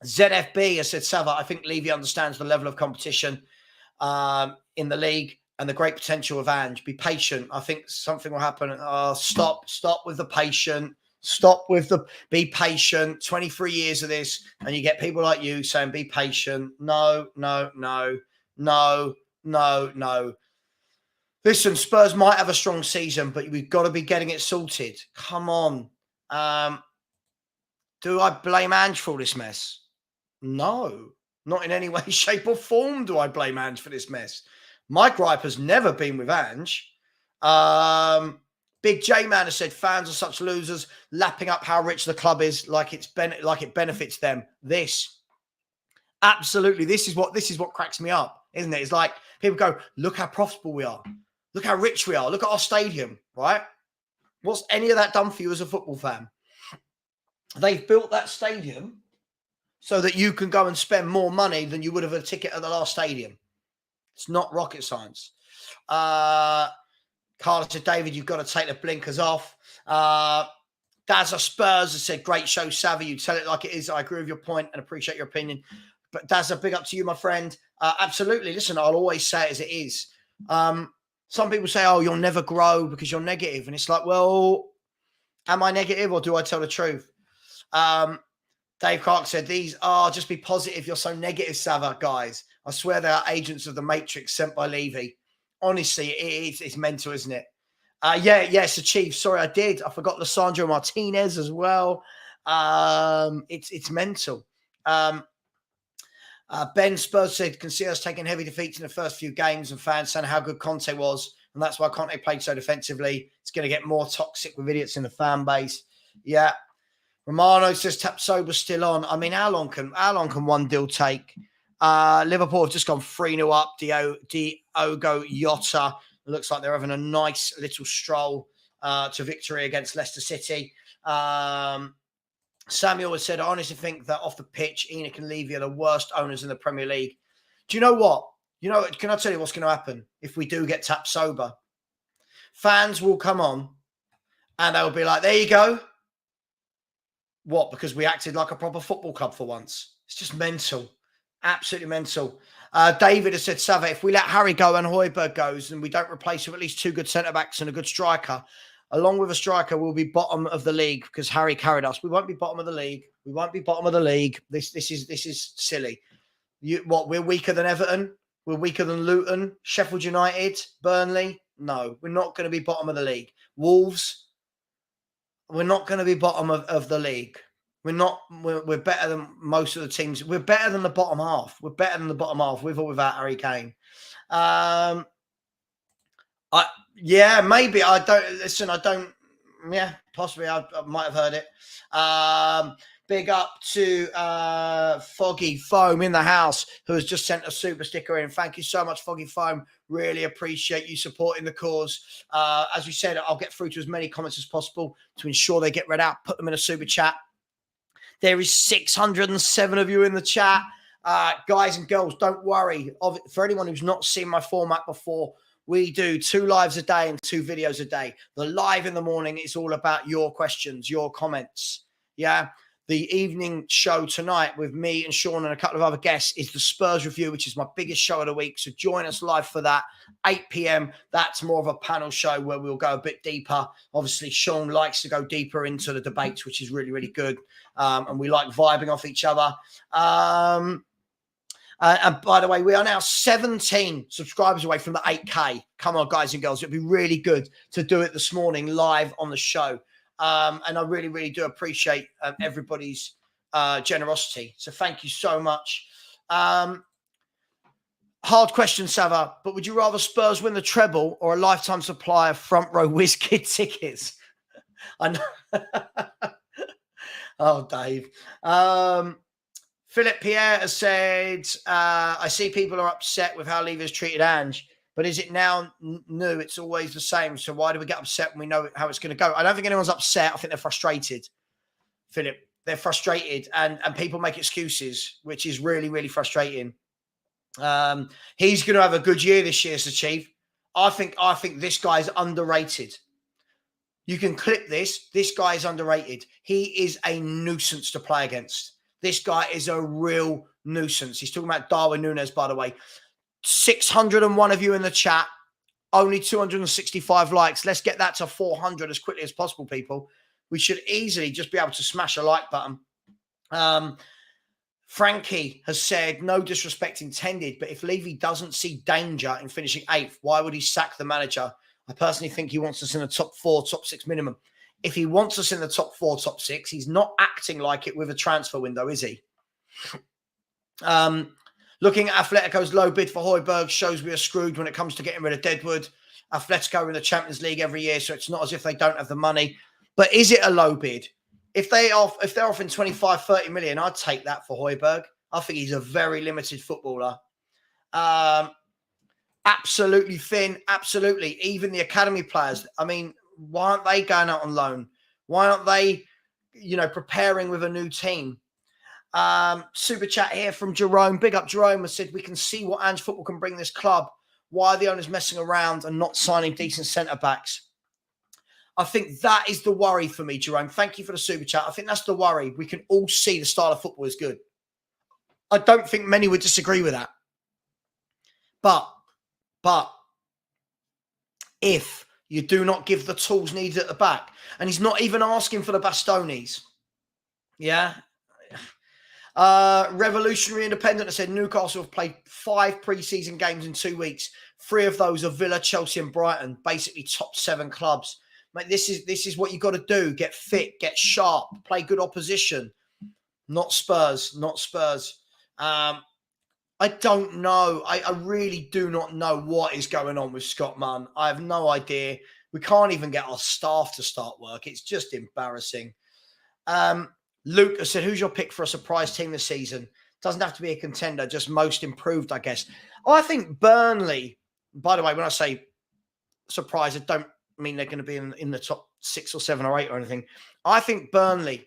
ZFB has said, Savva, I think Levy understands the level of competition in the league and the great potential of Ange. Be patient. I think something will happen. Stop with the patient. Stop with the be patient. 23 years of this, and you get people like you saying, be patient. No. Listen, Spurs might have a strong season, but we've got to be getting it sorted. Come on. Do I blame Ange for all this mess? No, not in any way, shape, or form do I blame Ange for this mess. My gripe has never been with Ange. Big J Man has said fans are such losers, lapping up how rich the club is, like it benefits them. Absolutely, this is what cracks me up, isn't it? It's like people go, look how profitable we are, look how rich we are, look at our stadium, right? What's any of that done for you as a football fan? They've built that stadium so that you can go and spend more money than you would have a ticket at the last stadium. It's not rocket science. Carlos said, David, you've got to take the blinkers off. Dazza Spurs has said, great show, Savva. You tell it like it is. I agree with your point and appreciate your opinion. But Dazza, big up to you, my friend. Absolutely. Listen, I'll always say it as it is. Some people say, oh, you'll never grow because you're negative. And it's like, well, am I negative or do I tell the truth? Dave Clark said, these are just be positive. You're so negative, Savva, guys. I swear they are agents of the Matrix sent by Levy. Honestly, it's mental, isn't it? Yes, Chief. Sorry, I did. I forgot Lissandro Martinez as well. It's mental. Ben Spurs said, can see us taking heavy defeats in the first few games and fans saying how good Conte was. And that's why Conte played so defensively. It's going to get more toxic with idiots in the fan base. Yeah. Romano says Tapsoba's still on. I mean, how long can one deal take? Liverpool have just gone 3-0 up. Diogo Jota. It looks like they're having a nice little stroll to victory against Leicester City. Samuel has said, I honestly think that off the pitch, Enoch and Levy are the worst owners in the Premier League. Do you know what? Can I tell you what's going to happen if we do get Tapsoba? Fans will come on and they'll be like, there you go. What? Because we acted like a proper football club for once. It's just mental. Absolutely mental. David has said, Savva, if we let Harry go and Højbjerg goes and we don't replace with at least two good centre-backs and a good striker, along with a striker, we'll be bottom of the league because Harry carried us. We won't be bottom of the league. This is silly. We're weaker than Everton? We're weaker than Luton, Sheffield United, Burnley? No, we're not going to be bottom of the league. Wolves? We're not going to be bottom of the league. We're better than most of the teams. We're better than the bottom half. We're better than the bottom half with or without Harry Kane. Maybe. Possibly I might have heard it. Big up to Foggy Foam in the house who has just sent a super sticker in. Thank you so much, Foggy Foam. Really appreciate you supporting the cause. As we said, I'll get through to as many comments as possible to ensure they get read out. Put them in a super chat. There is 607 of you in the chat. Guys and girls, don't worry. For anyone who's not seen my format before, we do 2 lives a day and 2 videos a day. The live in the morning is all about your questions, your comments. Yeah. The evening show tonight with me and Sean and a couple of other guests is the Spurs review, which is my biggest show of the week. So join us live for that, 8 p.m. That's more of a panel show where we'll go a bit deeper. Obviously, Sean likes to go deeper into the debates, which is really, really good. And we like vibing off each other. And by the way, we are now 17 subscribers away from the 8K. Come on, guys and girls. It'd be really good to do it this morning live on the show. And I really, really do appreciate everybody's generosity. So thank you so much. Hard question, Savva, but would you rather Spurs win the treble or a lifetime supply of front row WizKid tickets? I know. Oh, Dave. Philip Pierre has said, I see people are upset with how Levy has treated Ange. But is it now new? It's always the same. So why do we get upset when we know how it's going to go? I don't think anyone's upset. I think they're frustrated, Philip. They're frustrated and people make excuses, which is really, really frustrating. He's going to have a good year this year, Sir Chief. I think this guy's underrated. You can clip this. This guy is underrated. He is a nuisance to play against. This guy is a real nuisance. He's talking about Darwin Núñez, by the way. 601 of you in the chat. Only 265 likes. Let's get that to 400 as quickly as possible, people. We should easily just be able to smash a like button. Frankie has said, no disrespect intended, but if Levy doesn't see danger in finishing 8th, why would he sack the manager? I personally think he wants us in the top 4, top 6 minimum. If he wants us in the top 4, top 6, he's not acting like it with a transfer window, is he? Looking at Atletico's low bid for Højbjerg shows we are screwed when it comes to getting rid of Deadwood. Atletico are in the Champions League every year, so it's not as if they don't have the money. But is it a low bid? If they're offering 25, 30 million, I'd take that for Højbjerg. I think he's a very limited footballer. Absolutely thin, absolutely. Even the academy players, I mean, why aren't they going out on loan? Why aren't they, preparing with a new team? Super chat here from Jerome. Big up Jerome has said, we can see what Ange Football can bring this club. Why are the owners messing around and not signing decent centre-backs? I think that is the worry for me, Jerome. Thank you for the super chat. I think that's the worry. We can all see the style of football is good. I don't think many would disagree with that. But if you do not give the tools needed at the back, and he's not even asking for the Bastonis. Yeah. Revolutionary Independent has said Newcastle have played 5 pre-season games in 2 weeks. 3 of those are Villa, Chelsea and Brighton, basically top 7 clubs. Mate, this is what you got to do. Get fit, get sharp, play good opposition. Not Spurs. I don't know. I really do not know what is going on with Scott Munn. I have no idea. We can't even get our staff to start work. It's just embarrassing. Luke has said, who's your pick for a surprise team this season? Doesn't have to be a contender, just most improved, I guess. I think Burnley, by the way, when I say surprise, I don't mean they're going to be in the top 6 or 7 or 8 or anything. I think Burnley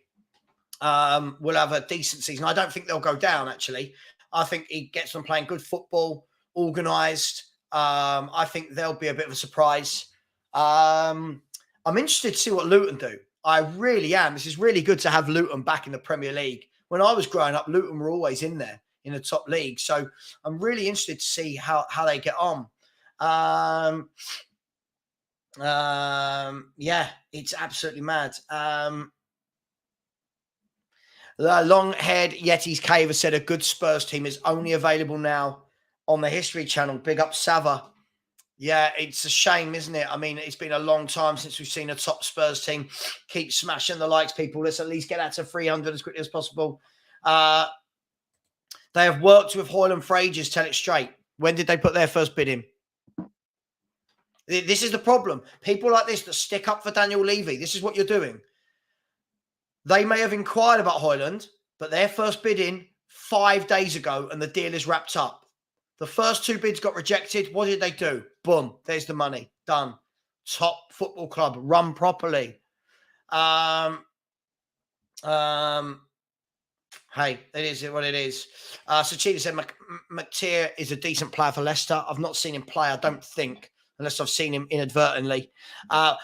will have a decent season. I don't think they'll go down, actually. I think he gets them playing good football, organised. I think they'll be a bit of a surprise. I'm interested to see what Luton do. I really am. This is really good to have Luton back in the Premier League. When I was growing up, Luton were always in there in the top league. So I'm really interested to see how they get on. Yeah, it's absolutely mad. The long-haired Yeti's Cave has said a good Spurs team is only available now on the History Channel. Big up Savva. Yeah, it's a shame, isn't it? I mean, it's been a long time since we've seen a top Spurs team. Keep smashing the likes, people. Let's at least get that to 300 as quickly as possible. They have worked with Højlund for ages, tell it straight. When did they put their first bid in? This is the problem. People like this that stick up for Daniel Levy, this is what you're doing. They may have inquired about Højlund, but their first bid in 5 days ago and the deal is wrapped up. The first 2 bids got rejected. What did they do? Boom. There's the money. Done. Top football club. Run properly. Hey, it is what it is. So Cheetah said McTeer is a decent player for Leicester. I've not seen him play, I don't think, unless I've seen him inadvertently.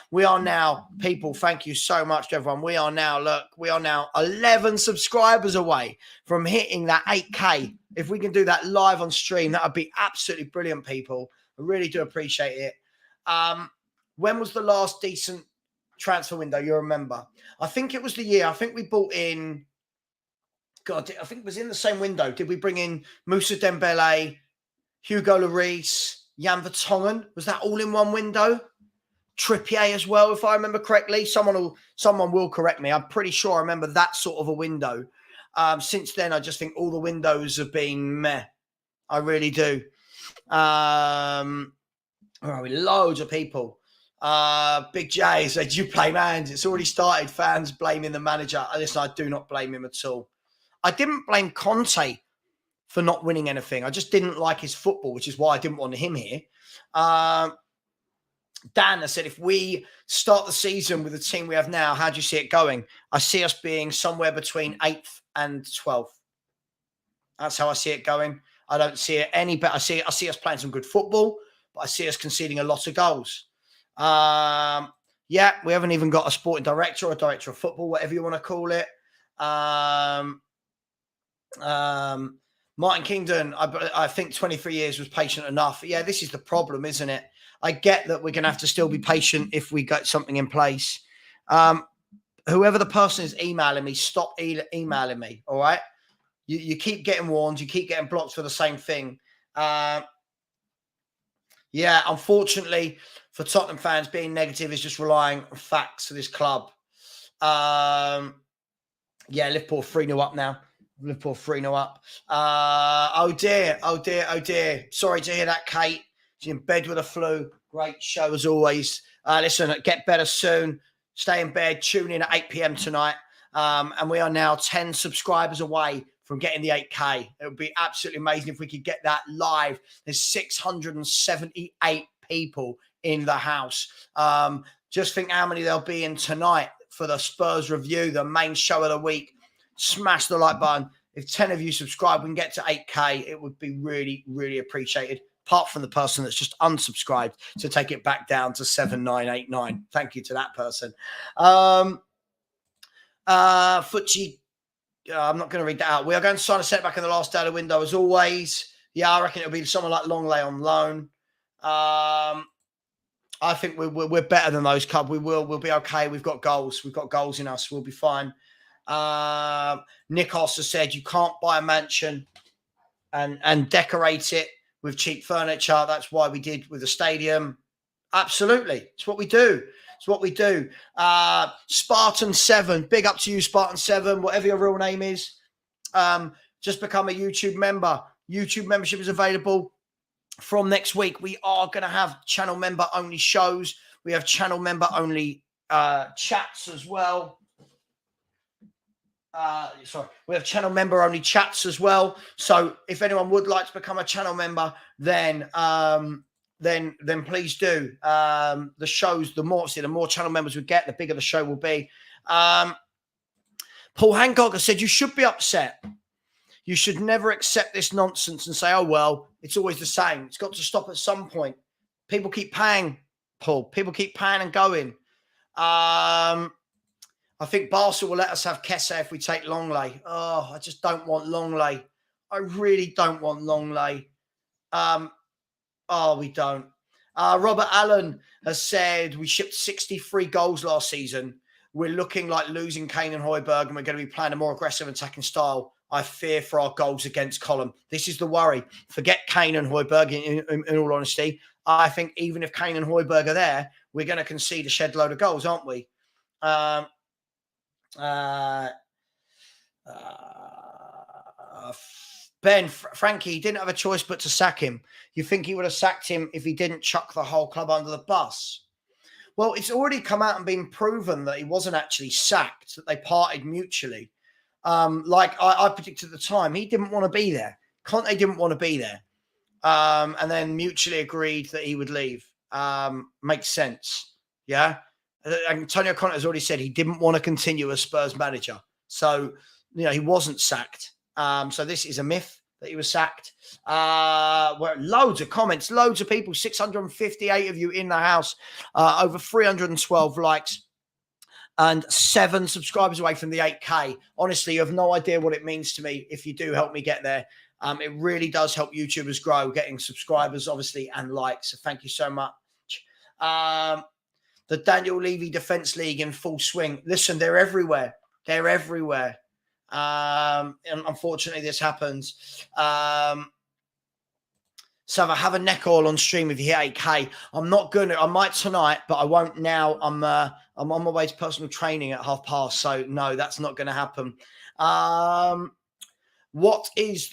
We are now, people, thank you so much to everyone. We are now 11 subscribers away from hitting that 8K. If we can do that live on stream, that would be absolutely brilliant, people. I really do appreciate it. When was the last decent transfer window you remember? I think it was the year. I think we bought in, God, I think it was in the same window. Did we bring in Moussa Dembele, Hugo Lloris, Jan Vertonghen? Was that all in one window? Trippier as well, if I remember correctly. Someone will correct me. I'm pretty sure I remember that sort of a window. Since then, I just think all the windows have been meh. I really do. Loads of people. Big J said, you blame Ange. It's already started. Fans blaming the manager. Listen, I do not blame him at all. I didn't blame Conte for not winning anything. I just didn't like his football, which is why I didn't want him here. Dan has said, if we start the season with the team we have now, how do you see it going? I see us being somewhere between 8th and 12th. That's how I see it going. I don't see it any better. I see us playing some good football, but I see us conceding a lot of goals. Yeah, we haven't even got a sporting director or a director of football, whatever you want to call it. Martin Kingdon, I think 23 years was patient enough. Yeah, this is the problem, isn't it? I get that we're going to have to still be patient if we get something in place. Whoever the person is emailing me, stop emailing me, all right? You keep getting warned. You keep getting blocked for the same thing. Yeah, unfortunately, for Tottenham fans, being negative is just relying on facts for this club. Yeah, Liverpool 3-0 up now. Liverpool 3-0 up. Oh dear. Sorry to hear that, Kate. She's in bed with a flu. Great show as always. Listen, get better soon. Stay in bed. Tune in at 8 p.m. tonight. And we are now 10 subscribers away from getting the 8K. It would be absolutely amazing if we could get that live. There's 678 people in the house. Just think how many there'll be in tonight for the Spurs review, the main show of the week. Smash the like button. If 10 of you subscribe, we can get to 8K. It would be really, really appreciated. Apart from the person that's just unsubscribed to take it back down to 7989. Thank you to that person. Futchi, I'm not going to read that out. We are going to sign a setback in the last day of the window as always. Yeah, I reckon it'll be someone like Longley on loan. I think we're better than those, Cub. We'll be okay. We've got goals. We've got goals in us. We'll be fine. Nick also said you can't buy a mansion and decorate it with cheap furniture. That's why we did with the stadium. Absolutely. It's what we do. It's what we do. Spartan 7. Big up to you, Spartan 7. Whatever your real name is. Just become a YouTube member. YouTube membership is available from next week. We are going to have channel member only shows. We have channel member only chats as well. We have channel member only chats as well. So if anyone would like to become a channel member, then please do. The shows, the more channel members we get, the bigger the show will be. Paul Hancock has said you should be upset. You should never accept this nonsense and say, oh, well, it's always the same. It's got to stop at some point. People keep paying, Paul. People keep paying and going. I think Barca will let us have Kesse if we take Longley. Oh, I just don't want Longley. I really don't want Longley. We don't. Robert Allen has said we shipped 63 goals last season. We're looking like losing Kane and Højbjerg, and we're going to be playing a more aggressive attacking style. I fear for our goals against Column. This is the worry. Forget Kane and Højbjerg, in all honesty. I think even if Kane and Højbjerg are there, we're going to concede a shed load of goals, aren't we? Frankie, he didn't have a choice but to sack him. You think he would have sacked him if he didn't chuck the whole club under the bus? Well, it's already come out and been proven that he wasn't actually sacked, that they parted mutually. Like I predicted at the time, he didn't want to be there. Conte didn't want to be there. And then mutually agreed that he would leave. Makes sense. Yeah. Antonio Conte has already said he didn't want to continue as Spurs manager. So, he wasn't sacked. So this is a myth that he was sacked. Loads of comments, loads of people, 658 of you in the house, over 312 likes, and 7 subscribers away from the 8K. Honestly, you have no idea what it means to me if you do help me get there. It really does help YouTubers grow, getting subscribers, obviously, and likes. So thank you so much. The Daniel Levy Defence League in full swing. Listen, they're everywhere. They're everywhere. And unfortunately, this happens. Savva, have a neck oil on stream if you hit 8K. I'm not going to. I might tonight, but I won't now. I'm on my way to personal training at 12:30. So no, that's not going to happen. What is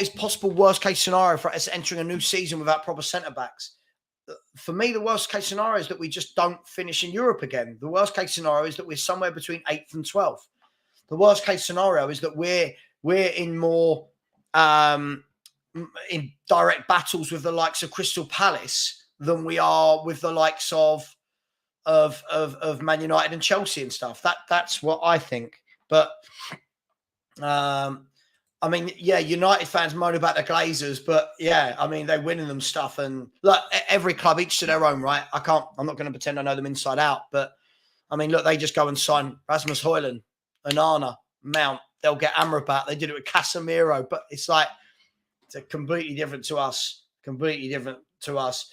possible worst case scenario for us entering a new season without proper centre backs? For me, the worst case scenario is that we just don't finish in Europe again. The worst case scenario is that we're somewhere between 8th and 12th. The worst case scenario is that we're in more in direct battles with the likes of Crystal Palace than we are with the likes of Man United and Chelsea and stuff. That's what I think. But I mean, yeah, United fans moan about the Glazers, but yeah, I mean, they're winning them stuff. And look, every club, each to their own, right? I'm not going to pretend I know them inside out, but I mean, look, they just go and sign Rasmus Højlund, Onana, Mount, they'll get Amrabat. They did it with Casemiro, but it's like it's a completely different to us. Completely different to us.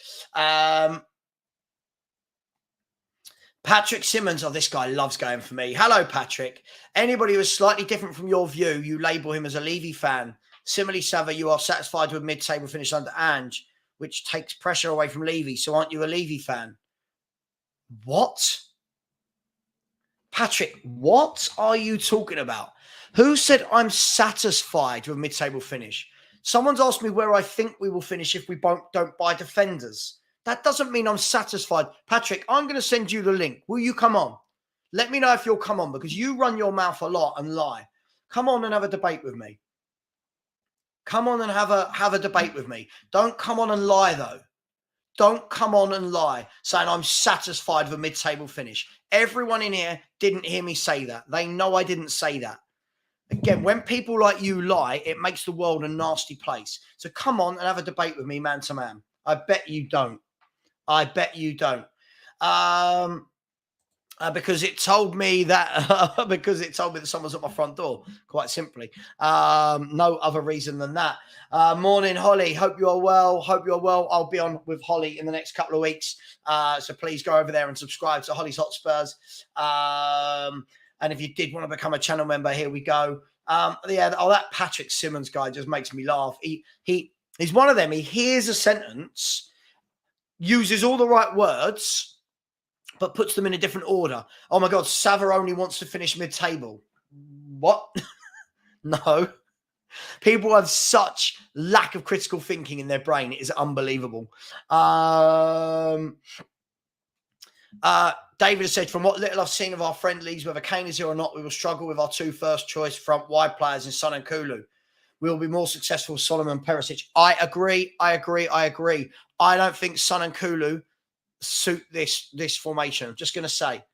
Patrick Simmons. Oh, this guy loves going for me. Hello, Patrick. Anybody who is slightly different from your view, you label him as a Levy fan. Similarly, Savva, you are satisfied with mid-table finish under Ange, which takes pressure away from Levy. So aren't you a Levy fan? What? Patrick, what are you talking about? Who said I'm satisfied with mid-table finish? Someone's asked me where I think we will finish if we don't buy defenders. That doesn't mean I'm satisfied. Patrick, I'm going to send you the link. Will you come on? Let me know if you'll come on, because you run your mouth a lot and lie. Come on and have a debate with me. Come on and have a debate with me. Don't come on and lie, though. Don't come on and lie saying I'm satisfied with a mid-table finish. Everyone in here didn't hear me say that. They know I didn't say that. Again, when people like you lie, it makes the world a nasty place. So come on and have a debate with me, man to man. I bet you don't. I bet you don't. Because it told me that someone's at my front door, quite simply. No other reason than that. Morning, Holly. Hope you are well. I'll be on with Holly in the next couple of weeks. So please go over there and subscribe to Holly's Hotspurs. And if you did want to become a channel member, here we go. That Patrick Simmons guy just makes me laugh. He's one of them. He hears a sentence, uses all the right words, but puts them in a different order. Oh my God, Savva only wants to finish mid-table. What? No. People have such lack of critical thinking in their brain. It is unbelievable. David has said, from what little I've seen of our friendlies, whether Kane is here or not, we will struggle with our two first-choice front wide players in Son and Kulu. We will be more successful with Solomon Perisic. I agree. I don't think Son and Kulu suit this formation. I'm just going to say.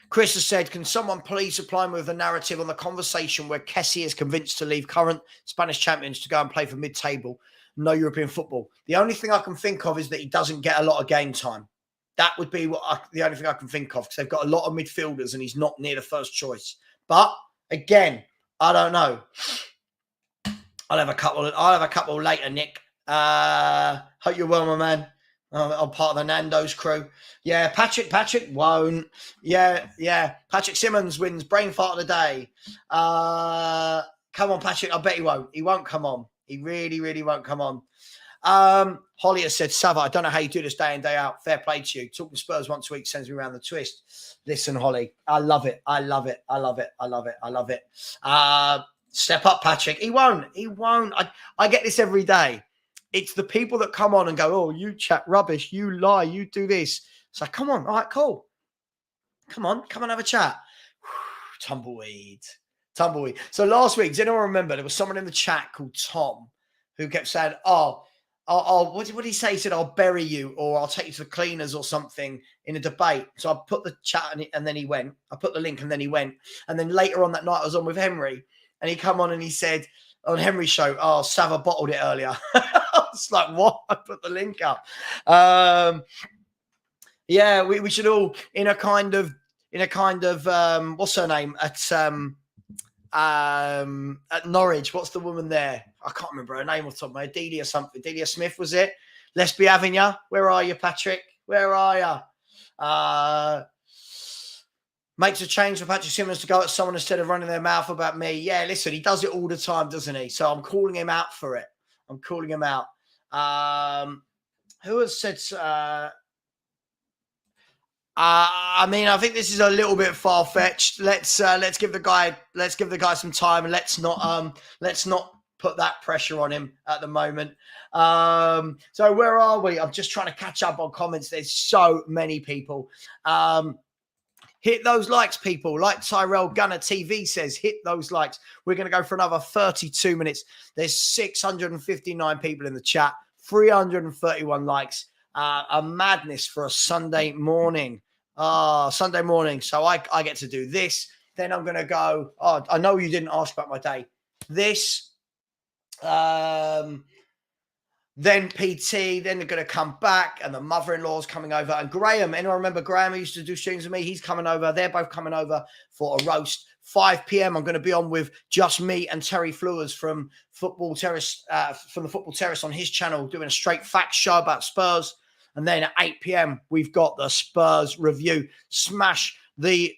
Chris has said, can someone please supply me with a narrative on the conversation where Kessie is convinced to leave current Spanish champions to go and play for mid-table, no European football? The only thing I can think of is that he doesn't get a lot of game time. That would be the only thing I can think of, because they've got a lot of midfielders and he's not near the first choice. But again, I don't know. I'll have a couple later, Nick. Hope you're well, my man. I'm part of the Nando's crew. Yeah, Patrick won't. Yeah. Patrick Simmons wins brain fart of the day. Come on, Patrick. I bet he won't. He won't come on. He really, really won't come on. Holly has said, Savva, I don't know how you do this day in, day out. Fair play to you. Talking Spurs once a week sends me around the twist. Listen, Holly, I love it. Step up, Patrick. He won't. I get this every day. It's the people that come on and go, oh, you chat rubbish, you lie, you do this. It's like, come on. All right, cool. Come on, have a chat. Tumbleweed. So last week, does anyone remember there was someone in the chat called Tom who kept saying, what did he say? He said, I'll bury you, or I'll take you to the cleaners or something in a debate. So I put the chat and then he went. I put the link and then he went. And then later on that night, I was on with Henry and he come on and he said on Henry's show, oh, Savva bottled it earlier. I was like, what? I put the link up. We should all in a kind of what's her name at Norwich. What's the woman there? I can't remember her name off the top of my head. Delia something. Delia Smith, was it? Let's be having you. Where are you, Patrick? Where are you? Makes a change for Patrick Simmons to go at someone instead of running their mouth about me. Yeah, listen, he does it all the time, doesn't he? So I'm calling him out for it. I'm calling him out. Who has said? I mean, I think this is a little bit far fetched. Let's give the guy some time, and let's not put that pressure on him at the moment. So where are we? I'm just trying to catch up on comments. There's so many people. Hit those likes, people. Like Tyrell Gunner TV says, hit those likes. We're going to go for another 32 minutes. There's 659 people in the chat, 331 likes. A madness for a Sunday morning. Sunday morning. So I get to do this. Then I'm going to go. Oh, I know you didn't ask about my day. This. then PT, then they're going to come back, and the mother-in-law's coming over. And Graham, anyone remember Graham who used to do streams with me? He's coming over. They're both coming over for a roast. 5 p.m. I'm going to be on with just me and Terry Flewers from Football Terrace, from the Football Terrace on his channel, doing a straight facts show about Spurs. And then at 8 p.m. we've got the Spurs review. Smash the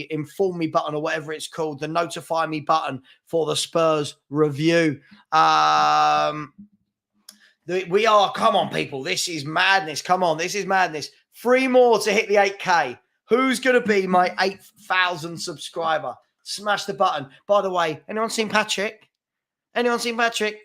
inform me button, or whatever it's called, the notify me button for the Spurs review. We are, come on, people. This is madness. Come on, this is madness. 3 more to hit the 8K. Who's going to be my 8,000 subscriber? Smash the button. By the way, anyone seen Patrick? Anyone seen Patrick?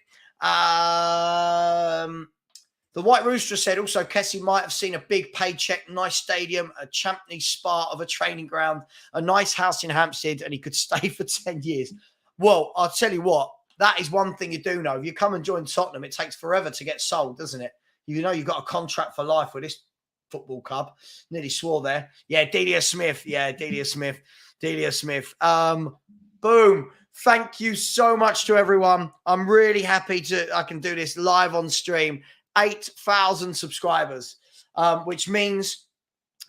The White Rooster said also Kessie might have seen a big paycheck, nice stadium, a Champney Spa of a training ground, a nice house in Hampstead, and he could stay for 10 years. Well, I'll tell you what, that is one thing you do know. If you come and join Tottenham, it takes forever to get sold, doesn't it? You know you've got a contract for life with this football club. Nearly swore there. Yeah, Delia Smith. Yeah, Delia Smith. Delia Smith. Boom. Thank you so much to everyone. I'm really happy I can do this live on stream. 8,000 subscribers, which means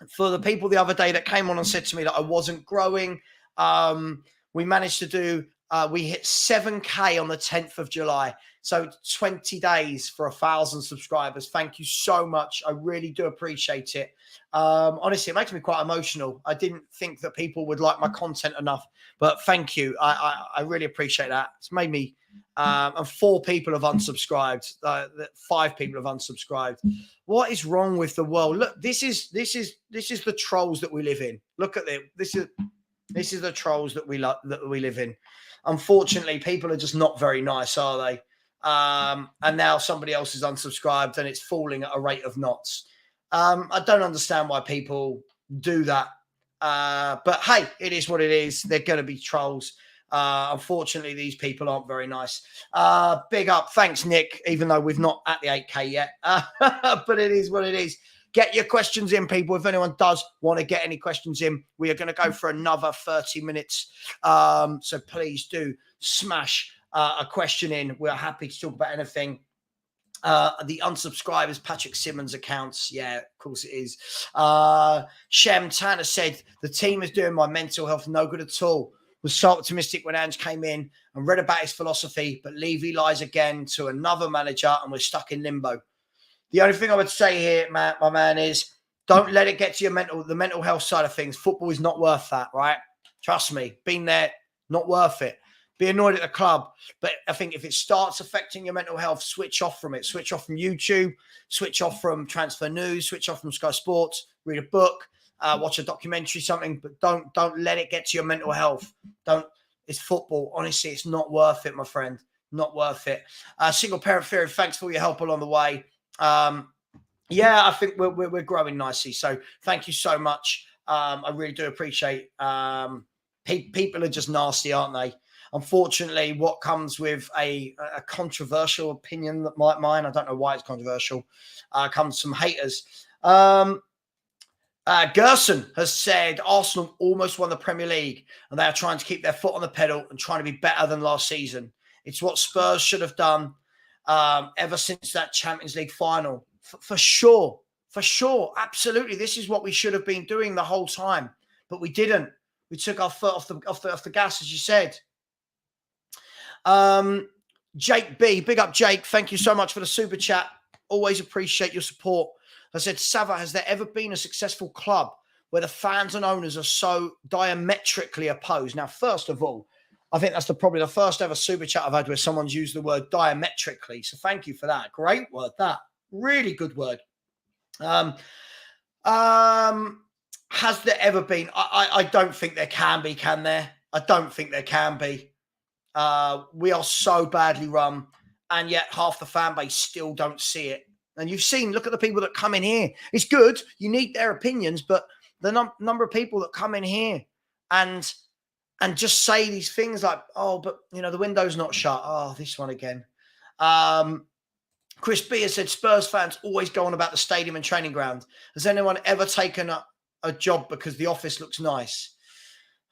for the people the other day that came on and said to me that I wasn't growing, we managed to do, we hit 7K on the 10th of July. So 20 days for 1,000 subscribers. Thank you so much. I really do appreciate it. Honestly, it makes me quite emotional. I didn't think that people would like my content enough, but thank you. I really appreciate that. It's made me, and 4 people have unsubscribed. 5 people have unsubscribed. What is wrong with the world? Look, this is the trolls that we live in. Look at it. This is the trolls that we live in. Unfortunately, people are just not very nice, are they? And now somebody else is unsubscribed and it's falling at a rate of knots. I don't understand why people do that. But hey, it is what it is. They're going to be trolls. Unfortunately, these people aren't very nice. Big up. Thanks, Nick, even though we've not at the 8K yet. But it is what it is. Get your questions in, people. If anyone does want to get any questions in, we are going to go for another 30 minutes. So please do smash a question in. We're happy to talk about anything. The unsubscribers, Patrick Simmons accounts. Yeah, of course it is. Shem Tanner said, the team is doing my mental health no good at all. Was so optimistic when Ange came in and read about his philosophy, but Levy lies again to another manager and we're stuck in limbo. The only thing I would say here, my man, is don't let it get to the mental health side of things. Football is not worth that, right? Trust me, been there, not worth it. Be annoyed at the club. But I think if it starts affecting your mental health, switch off from it. Switch off from YouTube, switch off from Transfer News, switch off from Sky Sports, read a book, watch a documentary, something, but don't let it get to your mental health. It's football. Honestly, it's not worth it, my friend. Not worth it. Single parent theory, thanks for your help along the way. Yeah, I think we're growing nicely. So thank you so much. I really do appreciate. People are just nasty, aren't they? Unfortunately, what comes with a controversial opinion like mine, I don't know why it's controversial, comes from haters. Gerson has said Arsenal almost won the Premier League and they are trying to keep their foot on the pedal and trying to be better than last season. It's what Spurs should have done ever since that Champions League final. For sure. For sure. Absolutely. This is what we should have been doing the whole time, but we didn't. We took our foot off the gas, as you said. Jake B, big up Jake. Thank you so much for the super chat. Always appreciate your support. I said, Savva, has there ever been a successful club where the fans and owners are so diametrically opposed? Now, first of all, I think that's probably the first ever super chat I've had where someone's used the word diametrically. So thank you for that. Great word, that. Really good word. Has there ever been? I don't think there can be, can there? I don't think there can be. We are so badly run, and yet half the fan base still don't see it. And you've seen, look at the people that come in here. It's good. You need their opinions, but the number of people that come in here and just say these things like, oh, but, you know, the window's not shut. Oh, this one again. Chris B has said, Spurs fans always go on about the stadium and training ground. Has anyone ever taken a job because the office looks nice?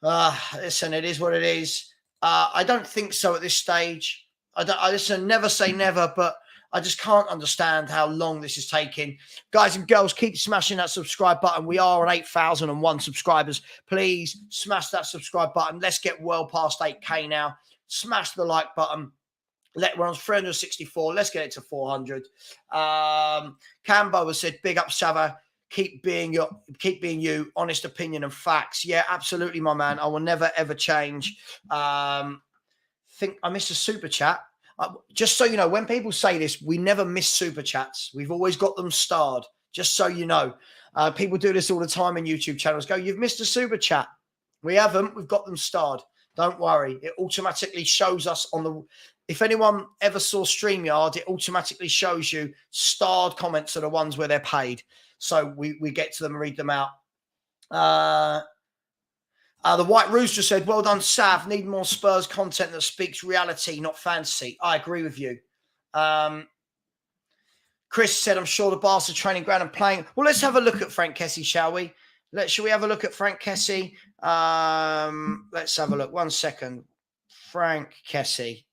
Listen, it is what it is. I don't think so at this stage. I listen, never say never, but I just can't understand how long this is taking. Guys and girls, keep smashing that subscribe button. We are on 8,001 subscribers. Please smash that subscribe button. Let's get well past 8K now. Smash the like button. We're on 364. Let's get it to 400. Cambo has said, big up, Savva. Keep being you, honest opinion and facts. Yeah, absolutely, my man. I will never, ever change. Think I missed a super chat. Just so you know, when people say this, we never miss super chats. We've always got them starred, just so you know. People do this all the time in YouTube channels. Go, you've missed a super chat. We haven't. We've got them starred. Don't worry. It automatically shows us on the... If anyone ever saw StreamYard, it automatically shows you starred comments are the ones where they're paid. So we get to them and read them out. The White Rooster said, well done, Sav. Need more Spurs content that speaks reality, not fantasy. I agree with you. Chris said, I'm sure the Barca training ground and playing. Well, let's have a look at Frank Kessie, shall we? Shall we have a look at Frank Kessie? Let's have a look. 1 second. Frank Kessie.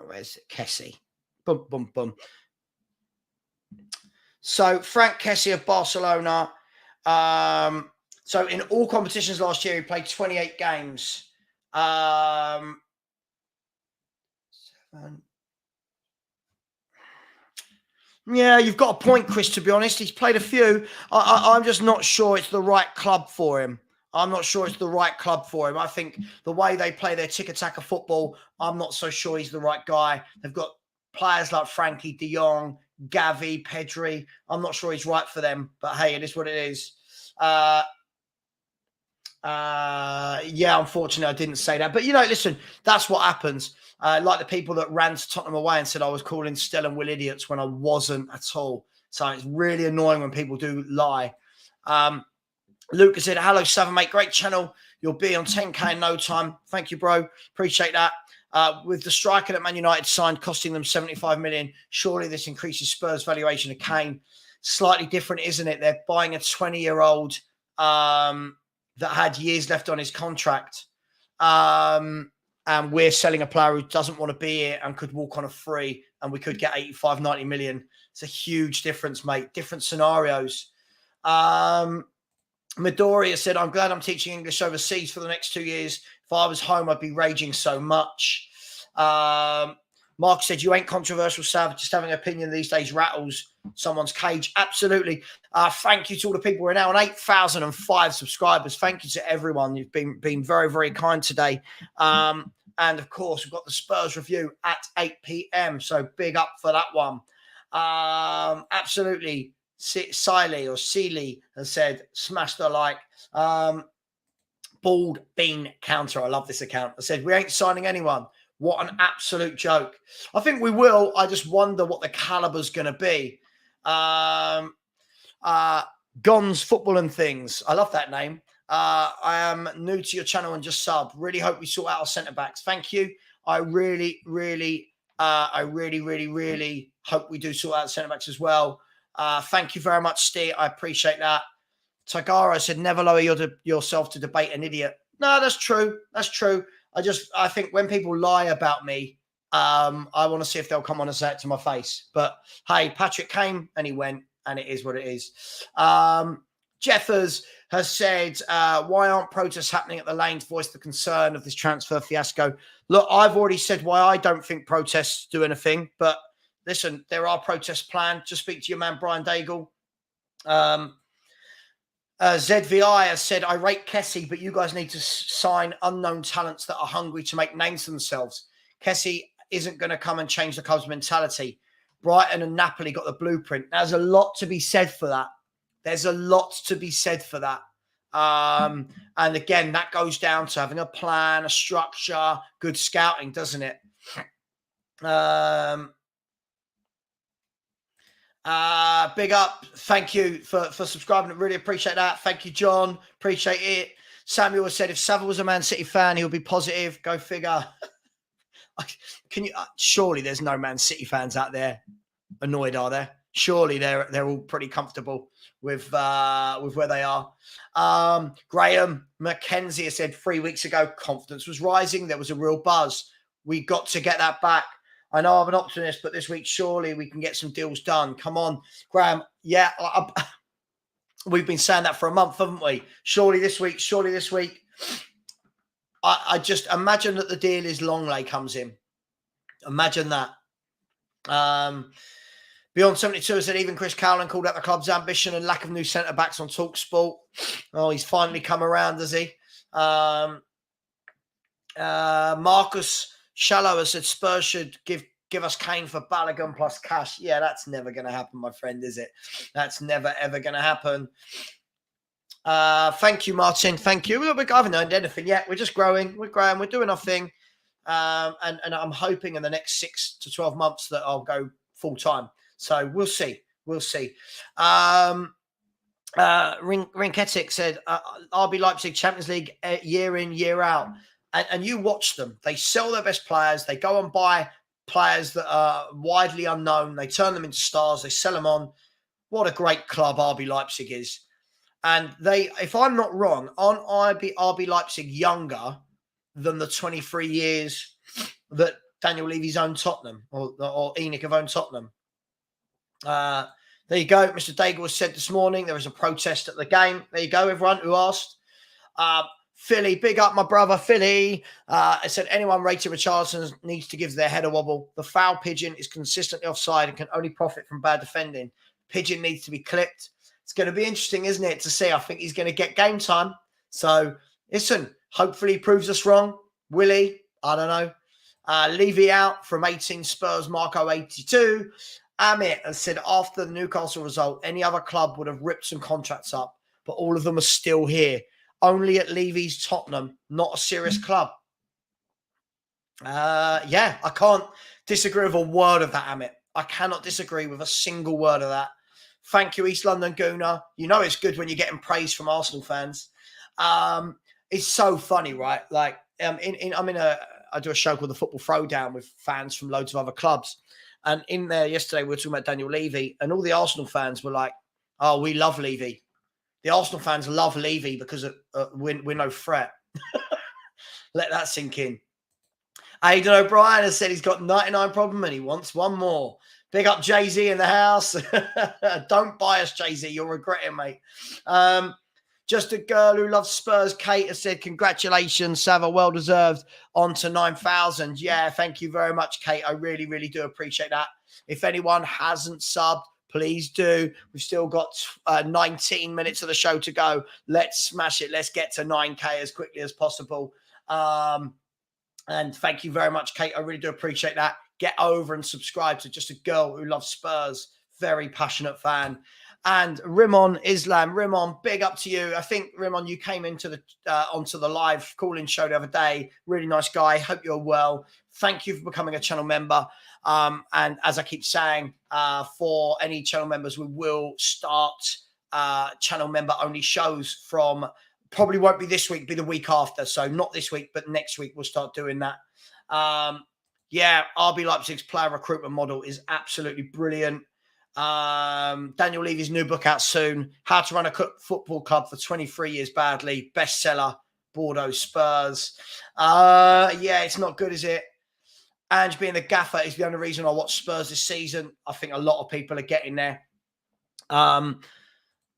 Where's it? Kessie. Boom, boom, boom. So Frank Kessie of Barcelona. So in all competitions last year, he played 28 games. 7. Yeah, you've got a point, Chris, to be honest. He's played a few. I'm just not sure it's the right club for him. I'm not sure it's the right club for him. I think the way they play their tiki-taka football, I'm not so sure he's the right guy. They've got players like Frankie de Jong, Gavi, Pedri. I'm not sure he's right for them. But, hey, it is what it is. Yeah, unfortunately, I didn't say that. But, you know, listen, that's what happens. Like the people that ran to Tottenham away and said I was calling Stell and Will idiots when I wasn't at all. So it's really annoying when people do lie. Lucas said, hello, Savva, mate. Great channel. You'll be on 10K in no time. Thank you, bro. Appreciate that. With the striker that Man United signed costing them 75 million, surely this increases Spurs' valuation of Kane. Slightly different, isn't it? They're buying a 20-year-old that had years left on his contract. And we're selling a player who doesn't want to be here and could walk on a free, and we could get 85, 90 million. It's a huge difference, mate. Different scenarios. Midoriya said, I'm glad I'm teaching English overseas for the next 2 years. If I was home, I'd be raging so much. Mark said, you ain't controversial, Sav. Just having an opinion these days rattles someone's cage. Absolutely. Thank you to all the people. We're now on 8,005 subscribers. Thank you to everyone. You've been very, very kind today. And, of course, we've got the Spurs review at 8 p.m. So big up for that one. Absolutely. Seeley has said, smash the like. Bald Bean Counter. I love this account. I said, we ain't signing anyone. What an absolute joke. I think we will. I just wonder what the caliber's going to be. Gons Football and Things. I love that name. I am new to your channel and just sub. Really hope we sort out our centre-backs. Thank you. I really hope we do sort out centre-backs as well. Thank you very much, Steve. I appreciate that. Tagara said, never lower yourself to debate an idiot. No, that's true. That's true. I think when people lie about me, I want to see if they'll come on and say it to my face. But hey, Patrick came and he went, and it is what it is. Jeffers has said, why aren't protests happening at the lanes? Voiced the concern of this transfer fiasco. Look, I've already said why I don't think protests do anything. But listen, there are protests planned. Just speak to your man, Brian Daigle. ZVI has said, I rate Kessie, but you guys need to sign unknown talents that are hungry to make names for themselves. Kessie isn't going to come and change the club's mentality. Brighton and Napoli got the blueprint. There's a lot to be said for that. There's a lot to be said for that. And again, that goes down to having a plan, a structure, good scouting, doesn't it? Big up. Thank you for subscribing. I really appreciate that. Thank you, John. Appreciate it. Samuel said, if Savva was a Man City fan, he'll be positive. Go figure. Can you? Surely there's no Man City fans out there annoyed, are there? Surely they're all pretty comfortable with where they are. Graham McKenzie said 3 weeks ago, confidence was rising. There was a real buzz. We got to get that back. I know I'm an optimist, but this week, surely we can get some deals done. Come on, Graham. Yeah, we've been saying that for a month, haven't we? Surely this week. I just imagine that the deal is Longley comes in. Imagine that. Beyond 72 said even Chris Cowling called out the club's ambition and lack of new centre-backs on TalkSport. Oh, he's finally come around, does he? Marcus Shallow has said Spurs should give us Kane for Balogun plus cash. Yeah, that's never going to happen, my friend, is it? That's never, ever going to happen. Thank you, Martin. Thank you. We haven't earned anything yet. We're just growing. We're growing. We're doing our thing. And I'm hoping in the next 6 to 12 months that I'll go full-time. So we'll see. We'll see. Rinketic said, RB Leipzig Champions League year in, year out. And you watch them. They sell their best players. They go and buy players that are widely unknown. They turn them into stars. They sell them on. What a great club RB Leipzig is. And they, if I'm not wrong, aren't RB Leipzig younger than the 23 years that Daniel Levy's owned Tottenham or ENIC have owned Tottenham? There you go. Mr. Daigle was said this morning there was a protest at the game. There you go, everyone who asked. Philly, big up my brother Philly. I said anyone rated Richarlison needs to give their head a wobble. The foul pigeon is consistently offside and can only profit from bad defending. Pigeon needs to be clipped. It's going to be interesting, isn't it, to see. I think he's going to get game time. So, listen, hopefully he proves us wrong. Will he? I don't know. Levy out from 18 Spurs, Marco 82. Amit has said after the Newcastle result, any other club would have ripped some contracts up, but all of them are still here. Only at Levy's Tottenham, not a serious club. Yeah, I can't disagree with a word of that, Amit. I cannot disagree with a single word of that. Thank you, East London Gooner. You know it's good when you're getting praise from Arsenal fans. It's so funny, right? Like, I do a show called The Football Throwdown with fans from loads of other clubs. And in there yesterday, we were talking about Daniel Levy, and all the Arsenal fans were like, oh, we love Levy. The Arsenal fans love Levy because we're no threat. Let that sink in. Aidan O'Brien has said he's got 99 problem and he wants one more. Big up Jay-Z in the house. Don't buy us, Jay-Z. You'll regret it, mate. Just a girl who loves Spurs, Kate, has said, congratulations, Savva, well deserved, on to 9,000. Yeah, thank you very much, Kate. I really, really do appreciate that. If anyone hasn't subbed, please do. We've still got 19 minutes of the show to go. Let's smash it. Let's get to 9K as quickly as possible. And thank you very much, Kate. I really do appreciate that. Get over and subscribe to Just a Girl Who Loves Spurs. Very passionate fan. And Rimon Islam. Rimon, big up to you. I think, Rimon, you came into the onto the live call-in show the other day. Really nice guy. Hope you're well. Thank you for becoming a channel member. And as I keep saying, for any channel members, we will start channel member-only shows from, probably won't be this week, be the week after. So not this week, but next week we'll start doing that. Yeah, RB Leipzig's player recruitment model is absolutely brilliant. Daniel Levy's new book out soon. How to Run a Football Club for 23 Years Badly. Bestseller. Bordeaux Spurs. Yeah, it's not good, is it? Ange being the gaffer is the only reason I watch Spurs this season. I think a lot of people are getting there. Yeah,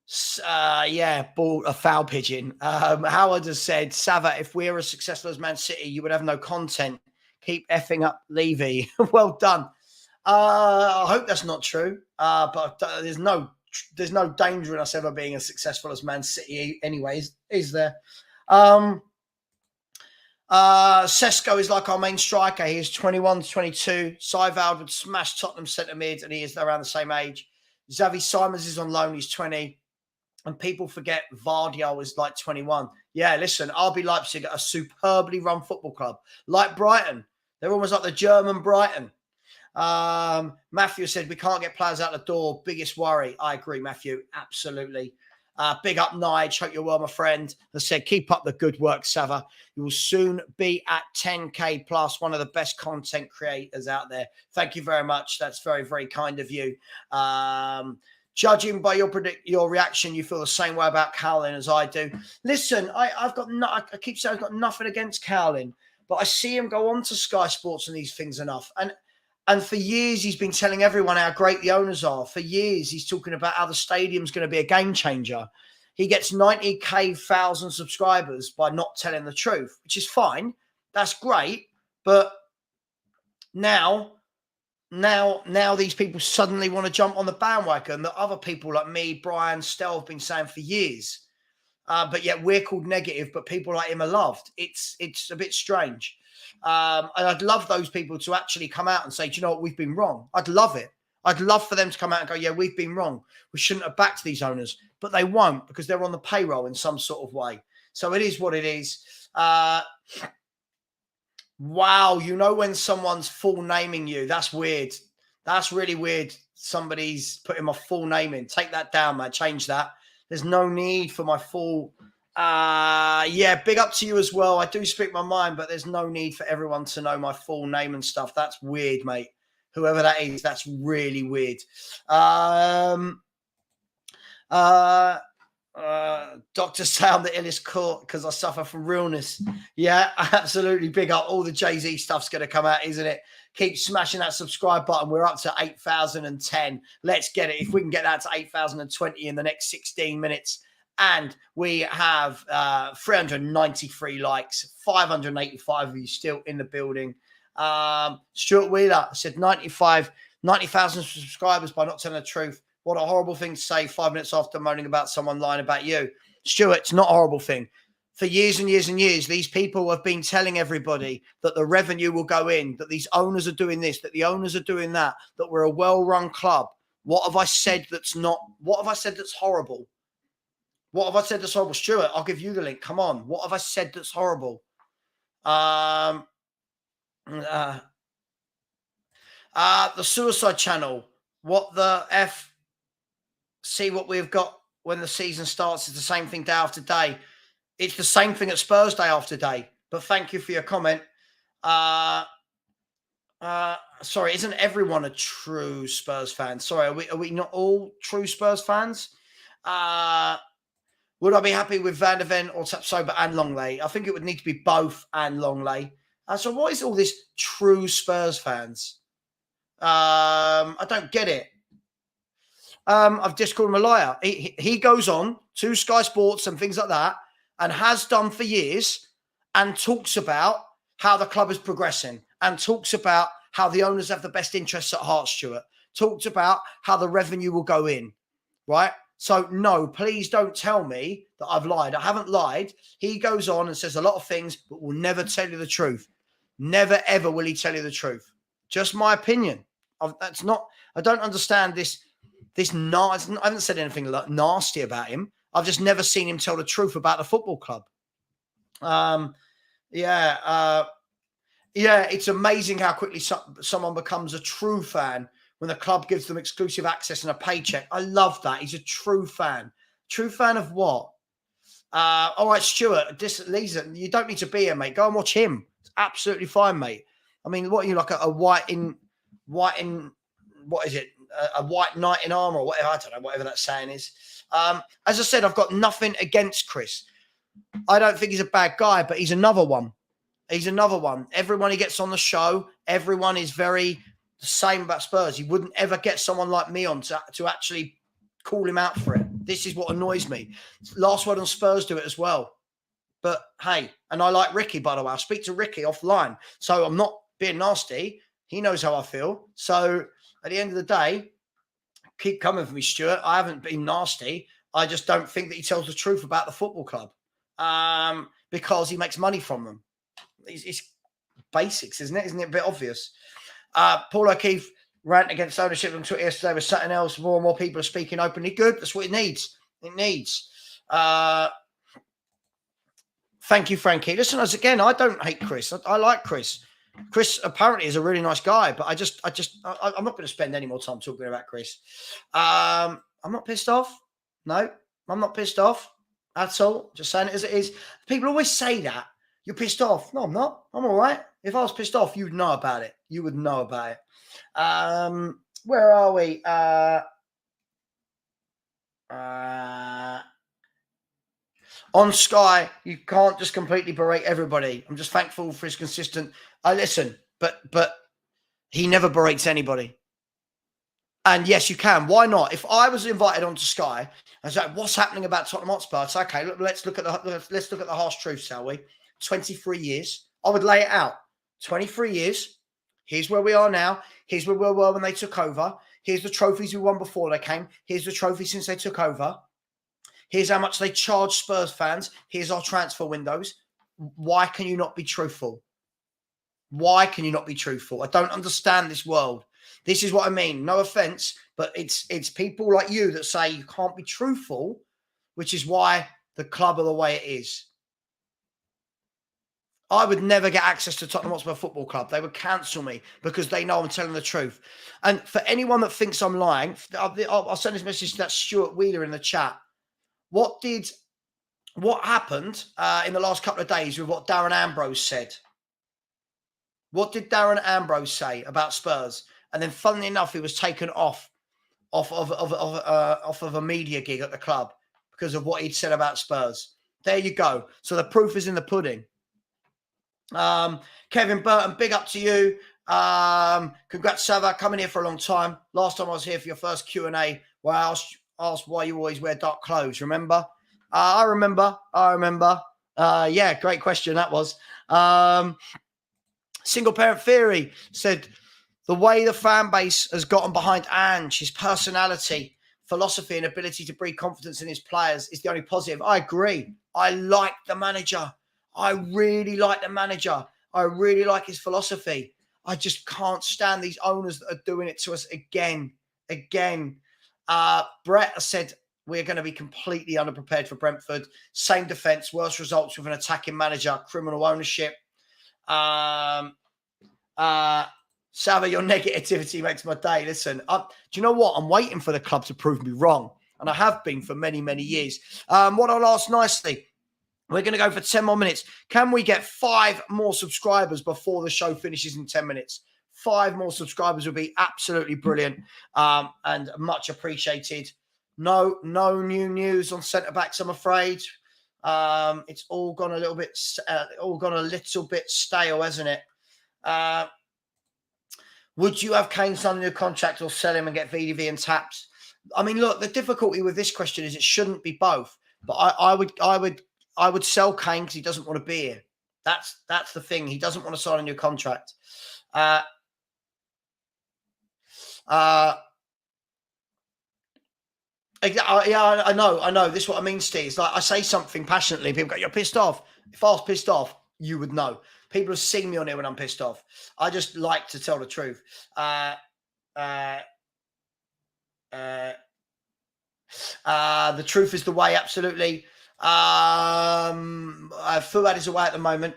a foul pigeon. Howard has said, Savva, if we're as successful as Man City, you would have no content. Keep effing up Levy. Well done. I hope that's not true. But there's no danger in us ever being as successful as Man City anyways, is there? Sesko is like our main striker. He is 21 to 22. Seivald would smash Tottenham centre mid, and he is around the same age. Xavi Simons is on loan. He's 20. And people forget Vardio is like 21. Yeah, listen, RB Leipzig are a superbly run football club. Like Brighton. They're almost like the German Brighton. Matthew said, we can't get players out the door. Biggest worry. I agree, Matthew. Absolutely. Big up, Nige. Hope you're well, my friend. As I said, keep up the good work, Savva. You will soon be at 10K plus, one of the best content creators out there. Thank you very much. That's very, very kind of you. Judging by your reaction, you feel the same way about Cowling as I do. Listen, I keep saying I've got nothing against Cowling, but I see him go on to Sky Sports and these things enough. And for years, he's been telling everyone how great the owners are. For years, he's talking about how the stadium's going to be a game changer. He gets 90,000 subscribers by not telling the truth, which is fine. That's great. But now these people suddenly want to jump on the bandwagon that other people like me, Brian, Stel have been saying for years. But yet we're called negative, but people like him are loved. It's a bit strange. And I'd love those people to actually come out and say, do you know what, we've been wrong. I'd love it. I'd love for them to come out and go, yeah, we've been wrong. We shouldn't have backed these owners. But they won't, because they're on the payroll in some sort of way. So it is what it is. Wow, you know when someone's full naming you, that's weird. That's really weird. Somebody's putting my full name in. Take that down, man. Change that. There's no need for my full... yeah, big up to you as well. I do speak my mind, but there's no need for everyone to know my full name and stuff. That's weird, mate. Whoever that is, that's really weird. Doctors say I'm the illest court because I suffer from realness. Yeah, absolutely. Big up. All the Jay-Z stuff's going to come out, isn't it? Keep smashing that subscribe button. We're up to 8,010. Let's get it. If we can get that to 8,020 in the next 16 minutes. And we have 393 likes, 585 of you still in the building. Stuart Wheeler said 90,000 subscribers by not telling the truth. What a horrible thing to say 5 minutes after moaning about someone lying about you. Stuart, it's not a horrible thing. For years and years and years, these people have been telling everybody that the revenue will go in, that these owners are doing this, that the owners are doing that, that we're a well-run club. What have I said that's not? What have I said that's horrible? What have I said that's horrible? Stuart, I'll give you the link. Come on. What have I said that's horrible? The Suicide Channel. What the F? See what we've got when the season starts. It's the same thing day after day. It's the same thing at Spurs day after day. But thank you for your comment. Sorry, isn't everyone a true Spurs fan? Sorry, are we not all true Spurs fans? Would I be happy with Van der Ven or Tapsoba and Longley? I think it would need to be both and Longley. So what is all this true Spurs fans? I don't get it. I've just called him a liar. He goes on to Sky Sports and things like that and has done for years and talks about how the club is progressing and talks about how the owners have the best interests at heart, Stuart. Talks about how the revenue will go in, right? So, no, please don't tell me that I've lied. I haven't lied. He goes on and says a lot of things, but will never tell you the truth. Never, ever will he tell you the truth. Just my opinion. I don't understand this. I haven't said anything nasty about him. I've just never seen him tell the truth about the football club. It's amazing how quickly someone becomes a true fan when the club gives them exclusive access and a paycheck. I love that. He's a true fan. True fan of what? All right, Stuart, Lisa, you don't need to be here, mate. Go and watch him. It's absolutely fine, mate. I mean, what are you, like a white in, what is it? A white knight in armor or whatever. I don't know, whatever that saying is. As I said, I've got nothing against Chris. I don't think he's a bad guy, but he's another one. He's another one. Everyone he gets on the show, everyone is very the same about Spurs. He wouldn't ever get someone like me on to actually call him out for it. This is what annoys me. Last word on Spurs do it as well. But hey, and I like Ricky, by the way. I speak to Ricky offline. So I'm not being nasty. He knows how I feel. So at the end of the day, keep coming for me, Stuart. I haven't been nasty. I just don't think that he tells the truth about the football club because he makes money from them. It's basics, isn't it? Isn't it a bit obvious? Paul O'Keefe rant against ownership on Twitter yesterday was something else. More and more people are speaking openly. Good. That's what it needs. It needs. Thank you, Frankie. Listen, again, I don't hate Chris. I like Chris. Chris apparently is a really nice guy, but I'm not going to spend any more time talking about Chris. I'm not pissed off. No, I'm not pissed off at all. Just saying it as it is. People always say that. You're pissed off. No, I'm not. I'm all right. If I was pissed off, you'd know about it. You would know about it. Where are we? On Sky, you can't just completely berate everybody. I'm just thankful for his consistent. I listen, but he never berates anybody. And yes, you can. Why not? If I was invited onto Sky, I was like, "What's happening about Tottenham Hotspur?" It's okay. Look, let's look at the harsh truth, shall we? 23 years. I would lay it out. 23 years. Here's where we are now. Here's where we were when they took over. Here's the trophies we won before they came. Here's the trophies since they took over. Here's how much they charge Spurs fans. Here's our transfer windows. Why can you not be truthful? Why can you not be truthful? I don't understand this world. This is what I mean. No offense, but it's people like you that say you can't be truthful, which is why the club are the way it is. I would never get access to Tottenham Hotspur Football Club. They would cancel me because they know I'm telling the truth. And for anyone that thinks I'm lying, I'll send this message to that Stuart Wheeler in the chat. What happened in the last couple of days with what Darren Ambrose said? What did Darren Ambrose say about Spurs? And then, funnily enough, he was taken off of a media gig at the club because of what he'd said about Spurs. There you go. So the proof is in the pudding. Kevin Burton, big up to you. Congrats, Savva, coming here for a long time. Last time I was here for your first Q&A, where I asked why you always wear dark clothes. Remember? I remember. Yeah, great question that was. Single Parent Theory said, the way the fan base has gotten behind Ange, his personality, philosophy and ability to breed confidence in his players is the only positive. I agree. I like the manager. I really like the manager. I really like his philosophy. I just can't stand these owners that are doing it to us again. Brett said, we're going to be completely underprepared for Brentford. Same defence, worse results with an attacking manager, criminal ownership. Savva, your negativity makes my day. Listen, do you know what? I'm waiting for the club to prove me wrong. And I have been for many, many years. What I'll ask nicely, we're going to go for 10 more minutes. Can we get 5 more subscribers before the show finishes in 10 minutes? 5 more subscribers would be absolutely brilliant and much appreciated. No new news on centre-backs, I'm afraid. It's all gone a little bit stale, hasn't it? Would you have Kane sign a new contract or sell him and get VDV and taps? I mean, look, the difficulty with this question is it shouldn't be both. But I would sell Kane because he doesn't want to be here. That's the thing. He doesn't want to sign a new contract. Yeah, I know. This is what I mean, Steve. It's like I say something passionately. People go, you're pissed off. If I was pissed off, you would know. People have seen me on here when I'm pissed off. I just like to tell the truth. The truth is the way, absolutely. Fuad is away at the moment.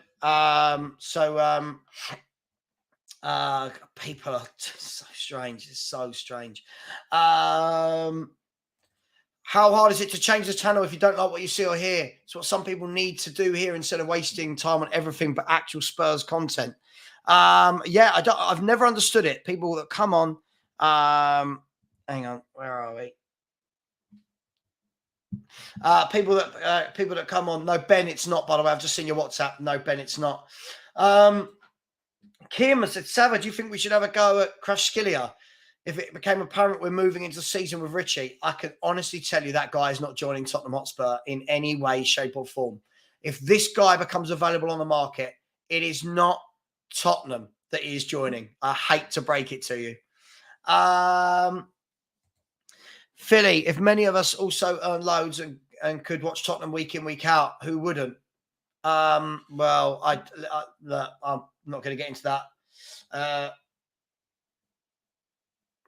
People are so strange. It's so strange. How hard is it to change the channel if you don't like what you see or hear? It's what some people need to do here instead of wasting time on everything but actual Spurs content. Yeah, I've never understood it. People that come on, hang on, where are we? People that come on. No, Ben, it's not, by the way. I've just seen your WhatsApp. No, Ben, it's not. Kim said, Savva, do you think we should have a go at Crush Skillia? If it became apparent we're moving into the season with Richie, I can honestly tell you that guy is not joining Tottenham Hotspur in any way, shape or form. If this guy becomes available on the market, it is not Tottenham that he is joining. I hate to break it to you. Philly, if many of us also earn loads and could watch Tottenham week in, week out, who wouldn't? Well, I'm not going to get into that.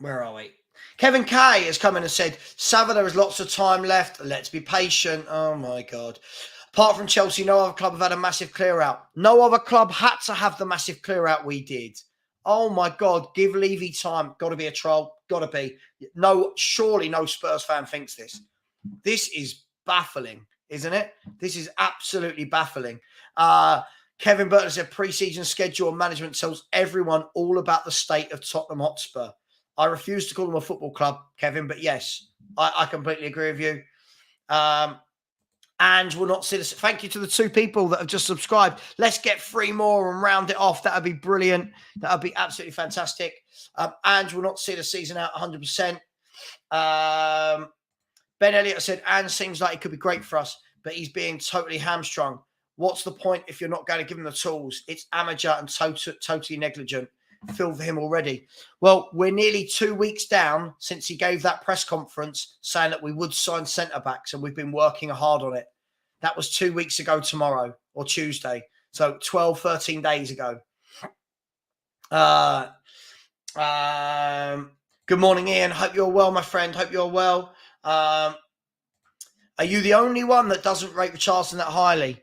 Where are we? Kevin K has come in and said, Savva, there is lots of time left. Let's be patient. Oh, my God. Apart from Chelsea, no other club have had a massive clear out. No other club had to have the massive clear out we did. Oh, my God. Give Levy time. Got to be a troll. Got to be. No, surely no Spurs fan thinks this. This is baffling, isn't it? This is absolutely baffling. Kevin Burton said pre-season schedule and management tells everyone all about the state of Tottenham Hotspur. I refuse to call them a football club, Kevin, but yes, I completely agree with you. And will not see this. Thank you to the 2 people that have just subscribed. Let's get 3 more and round it off. That would be brilliant. That would be absolutely fantastic. And will not see the season out 100%. Ben Elliott said, Ange seems like he could be great for us, but he's being totally hamstrung. What's the point if you're not going to give him the tools? It's amateur and totally negligent. Feel for him already. Well, we're nearly 2 weeks down since he gave that press conference saying that we would sign centre-backs, and we've been working hard on it. That was 2 weeks ago tomorrow, or Tuesday. So 12, 13 days ago. Good morning, Ian. Hope you're well, my friend. Hope you're well. Are you the only one that doesn't rate Richarlison that highly?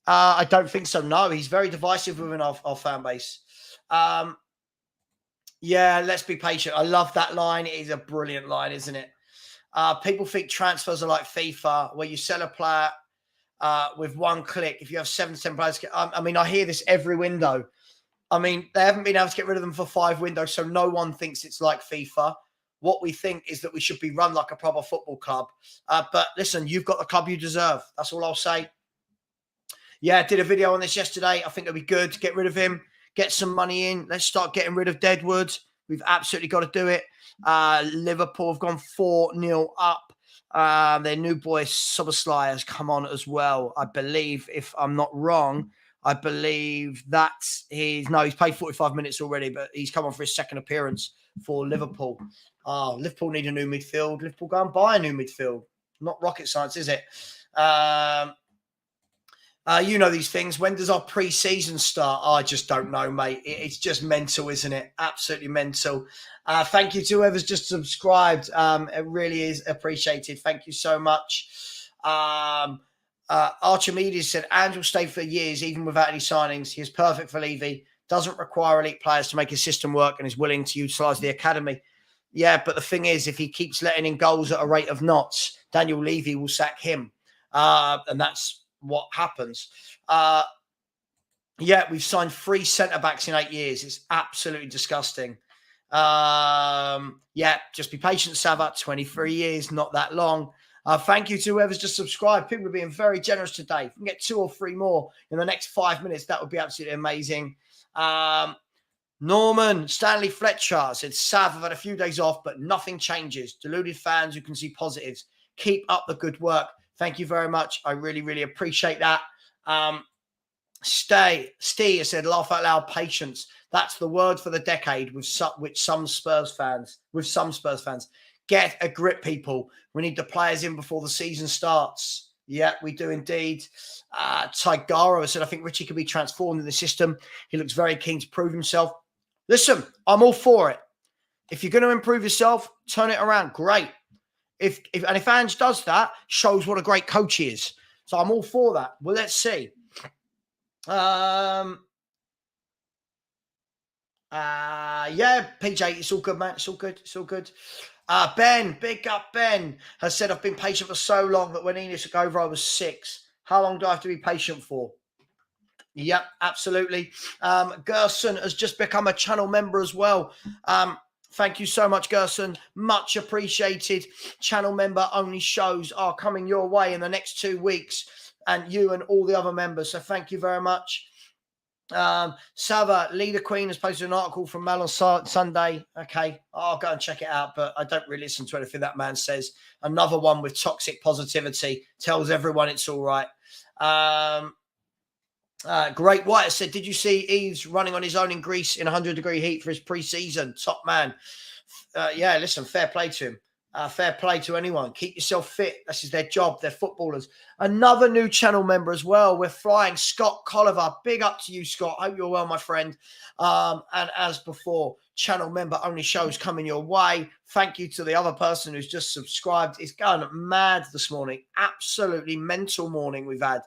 I don't think so. No, he's very divisive within our fan base. Yeah, let's be patient. I love that line. It is a brilliant line, isn't it? People think transfers are like FIFA, where you sell a player with one click. If you have 7 to 10 players, I mean, I hear this every window. I mean, they haven't been able to get rid of them for 5 windows, so no one thinks it's like FIFA. What we think is that we should be run like a proper football club. But listen, you've got the club you deserve. That's all I'll say. Yeah, I did a video on this yesterday. I think it'll be good to get rid of him, get some money in. Let's start getting rid of Deadwood. We've absolutely got to do it. Liverpool have gone 4-0 up. Their new boy, Soboslai, has come on as well. I believe, if I'm not wrong, I believe that he's played 45 minutes already, but he's come on for his second appearance for Liverpool. Liverpool need a new midfield. Liverpool go and buy a new midfield. Not rocket science, is it? You know these things. When does our pre-season start? I just don't know, mate. It's just mental, isn't it? Absolutely mental. Thank you to whoever's just subscribed. It really is appreciated. Thank you so much. Archimedes said, Ange will stay for years, even without any signings. He is perfect for Levy. Doesn't require elite players to make his system work and is willing to utilise the academy. Yeah, but the thing is, if he keeps letting in goals at a rate of knots, Daniel Levy will sack him. And that's what happens. Yeah, we've signed 3 centre-backs in 8 years. It's absolutely disgusting. Yeah, just be patient, Savva. 23 years, not that long. Thank you to whoever's just subscribed. People are being very generous today. If we can get 2 or 3 more in the next 5 minutes, that would be absolutely amazing. Norman Stanley Fletcher said, Sav, I've had a few days off, but nothing changes. Deluded fans who can see positives. Keep up the good work. Thank you very much. I really, really appreciate that. Steve said, laugh out loud, patience. That's the word for the decade with some Spurs fans. Get a grip, people. We need the players in before the season starts. Yeah, we do indeed. Tigaro said, I think Richie can be transformed in the system. He looks very keen to prove himself. Listen, I'm all for it. If you're going to improve yourself, turn it around. Great. If Ange does that, shows what a great coach he is. So I'm all for that. Well, let's see. Yeah, PJ, it's all good, man. It's all good. It's all good. Ben, big up Ben, has said, I've been patient for so long that when Enos took over, I was 6. How long do I have to be patient for? Yep, absolutely. Gerson has just become a channel member as well. Thank you so much, Gerson. Much appreciated. Channel member only shows are coming your way in the next 2 weeks, and you and all the other members. So thank you very much. Savva, Leader Queen has posted an article from Mal on Sunday. Okay, I'll go and check it out, but I don't really listen to anything that man says. Another one with toxic positivity, tells everyone it's all right. Great White said, did you see Eves running on his own in Greece in 100-degree heat for his pre-season? Top man. Yeah, listen, fair play to him. Fair play to anyone. Keep yourself fit. This is their job. They're footballers. Another new channel member as well. We're flying. Scott Colliver. Big up to you, Scott. Hope you're well, my friend. And as before, channel member only shows coming your way. Thank you to the other person who's just subscribed. It's going mad this morning. Absolutely mental morning we've had.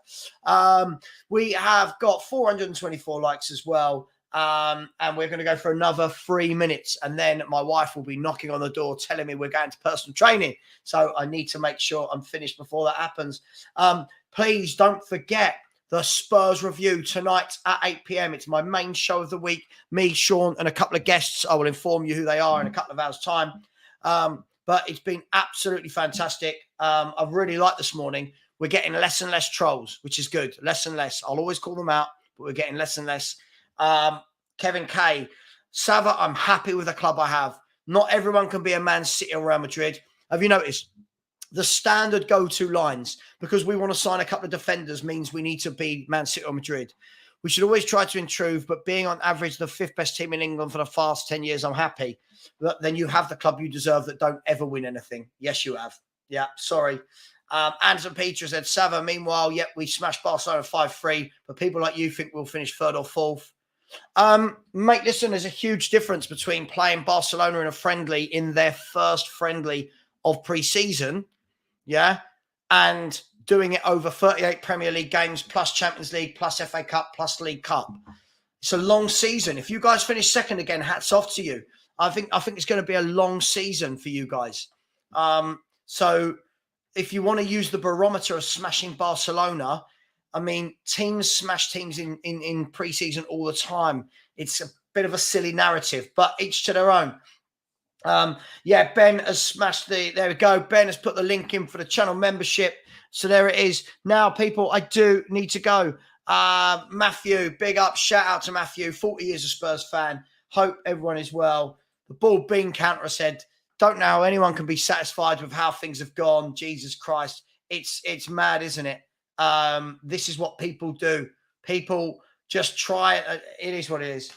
We have got 424 likes as well. And we're going to go for another 3 minutes, and then my wife will be knocking on the door telling me we're going to personal training, so I need to make sure I'm finished before that happens. Please don't forget the Spurs review tonight at 8 p.m. It's my main show of the week. Me, Sean, and a couple of guests. I will inform you who they are in a couple of hours' time. But it's been absolutely fantastic. I've really liked this morning. we're getting less and less trolls, which is good. Less and less. I'll always call them out, but we're getting less and less. Kevin K. Savva, I'm happy with the club I have. Not everyone can be a Man City or Real Madrid. Have you noticed? The standard go-to lines, because we want to sign a couple of defenders, means we need to be Man City or Madrid. We should always try to improve, but being on average the 5th best team in England for the past 10 years, I'm happy. But then you have the club you deserve that don't ever win anything. Yes, you have. Yeah, sorry. Anderson Peter said, Savva, meanwhile, yep, we smashed Barcelona 5-3, but people like you think we'll finish 3rd or 4th. Mate, listen, there's a huge difference between playing Barcelona in a friendly in their first friendly of pre-season, yeah, and doing it over 38 Premier League games plus Champions League plus FA Cup plus League Cup. It's a long season. If you guys finish second again, hats off to you. I think it's going to be a long season for you guys. So if you want to use the barometer of smashing Barcelona, I mean, teams smash teams in pre-season all the time. It's a bit of a silly narrative, but each to their own. Yeah, Ben has smashed there we go. Ben has put the link in for the channel membership. So there it is. Now, people, I do need to go. Matthew, big up. Shout out to Matthew, 40 years a Spurs fan. Hope everyone is well. The Bald Bean Counter said, don't know how anyone can be satisfied with how things have gone. Jesus Christ. It's mad, isn't it? This is what people do. People just try it. It is what it is.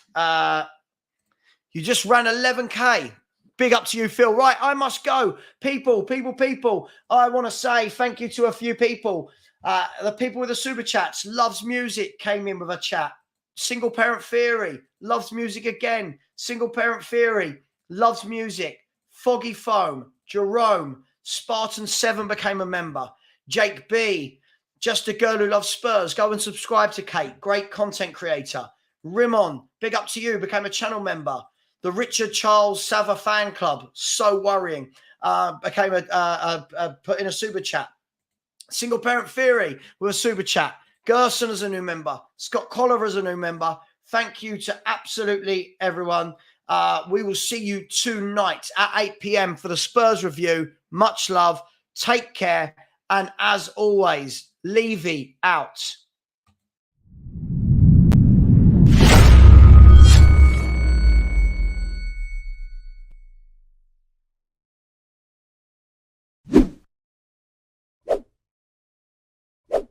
You just ran 11K. Big up to you, Phil. Right, I must go. People. I want to say thank you to a few people. The people with the super chats. Loves Music came in with a chat. Single Parent Theory. Loves music again. Single Parent Theory. Loves music. Foggy Foam. Jerome. Spartan 7 became a member. Jake B. Just a girl who loves Spurs. Go and subscribe to Kate. Great content creator. Rimon. Big up to you. Became a channel member. The Richard Charles Savva fan club, so worrying, became put in a super chat. Single Parent Theory with a super chat. Gerson as a new member. Scott Colliver as a new member. Thank you to absolutely everyone. We will see you tonight at 8 p.m. for the Spurs review. Much love. Take care. And as always, Levy out.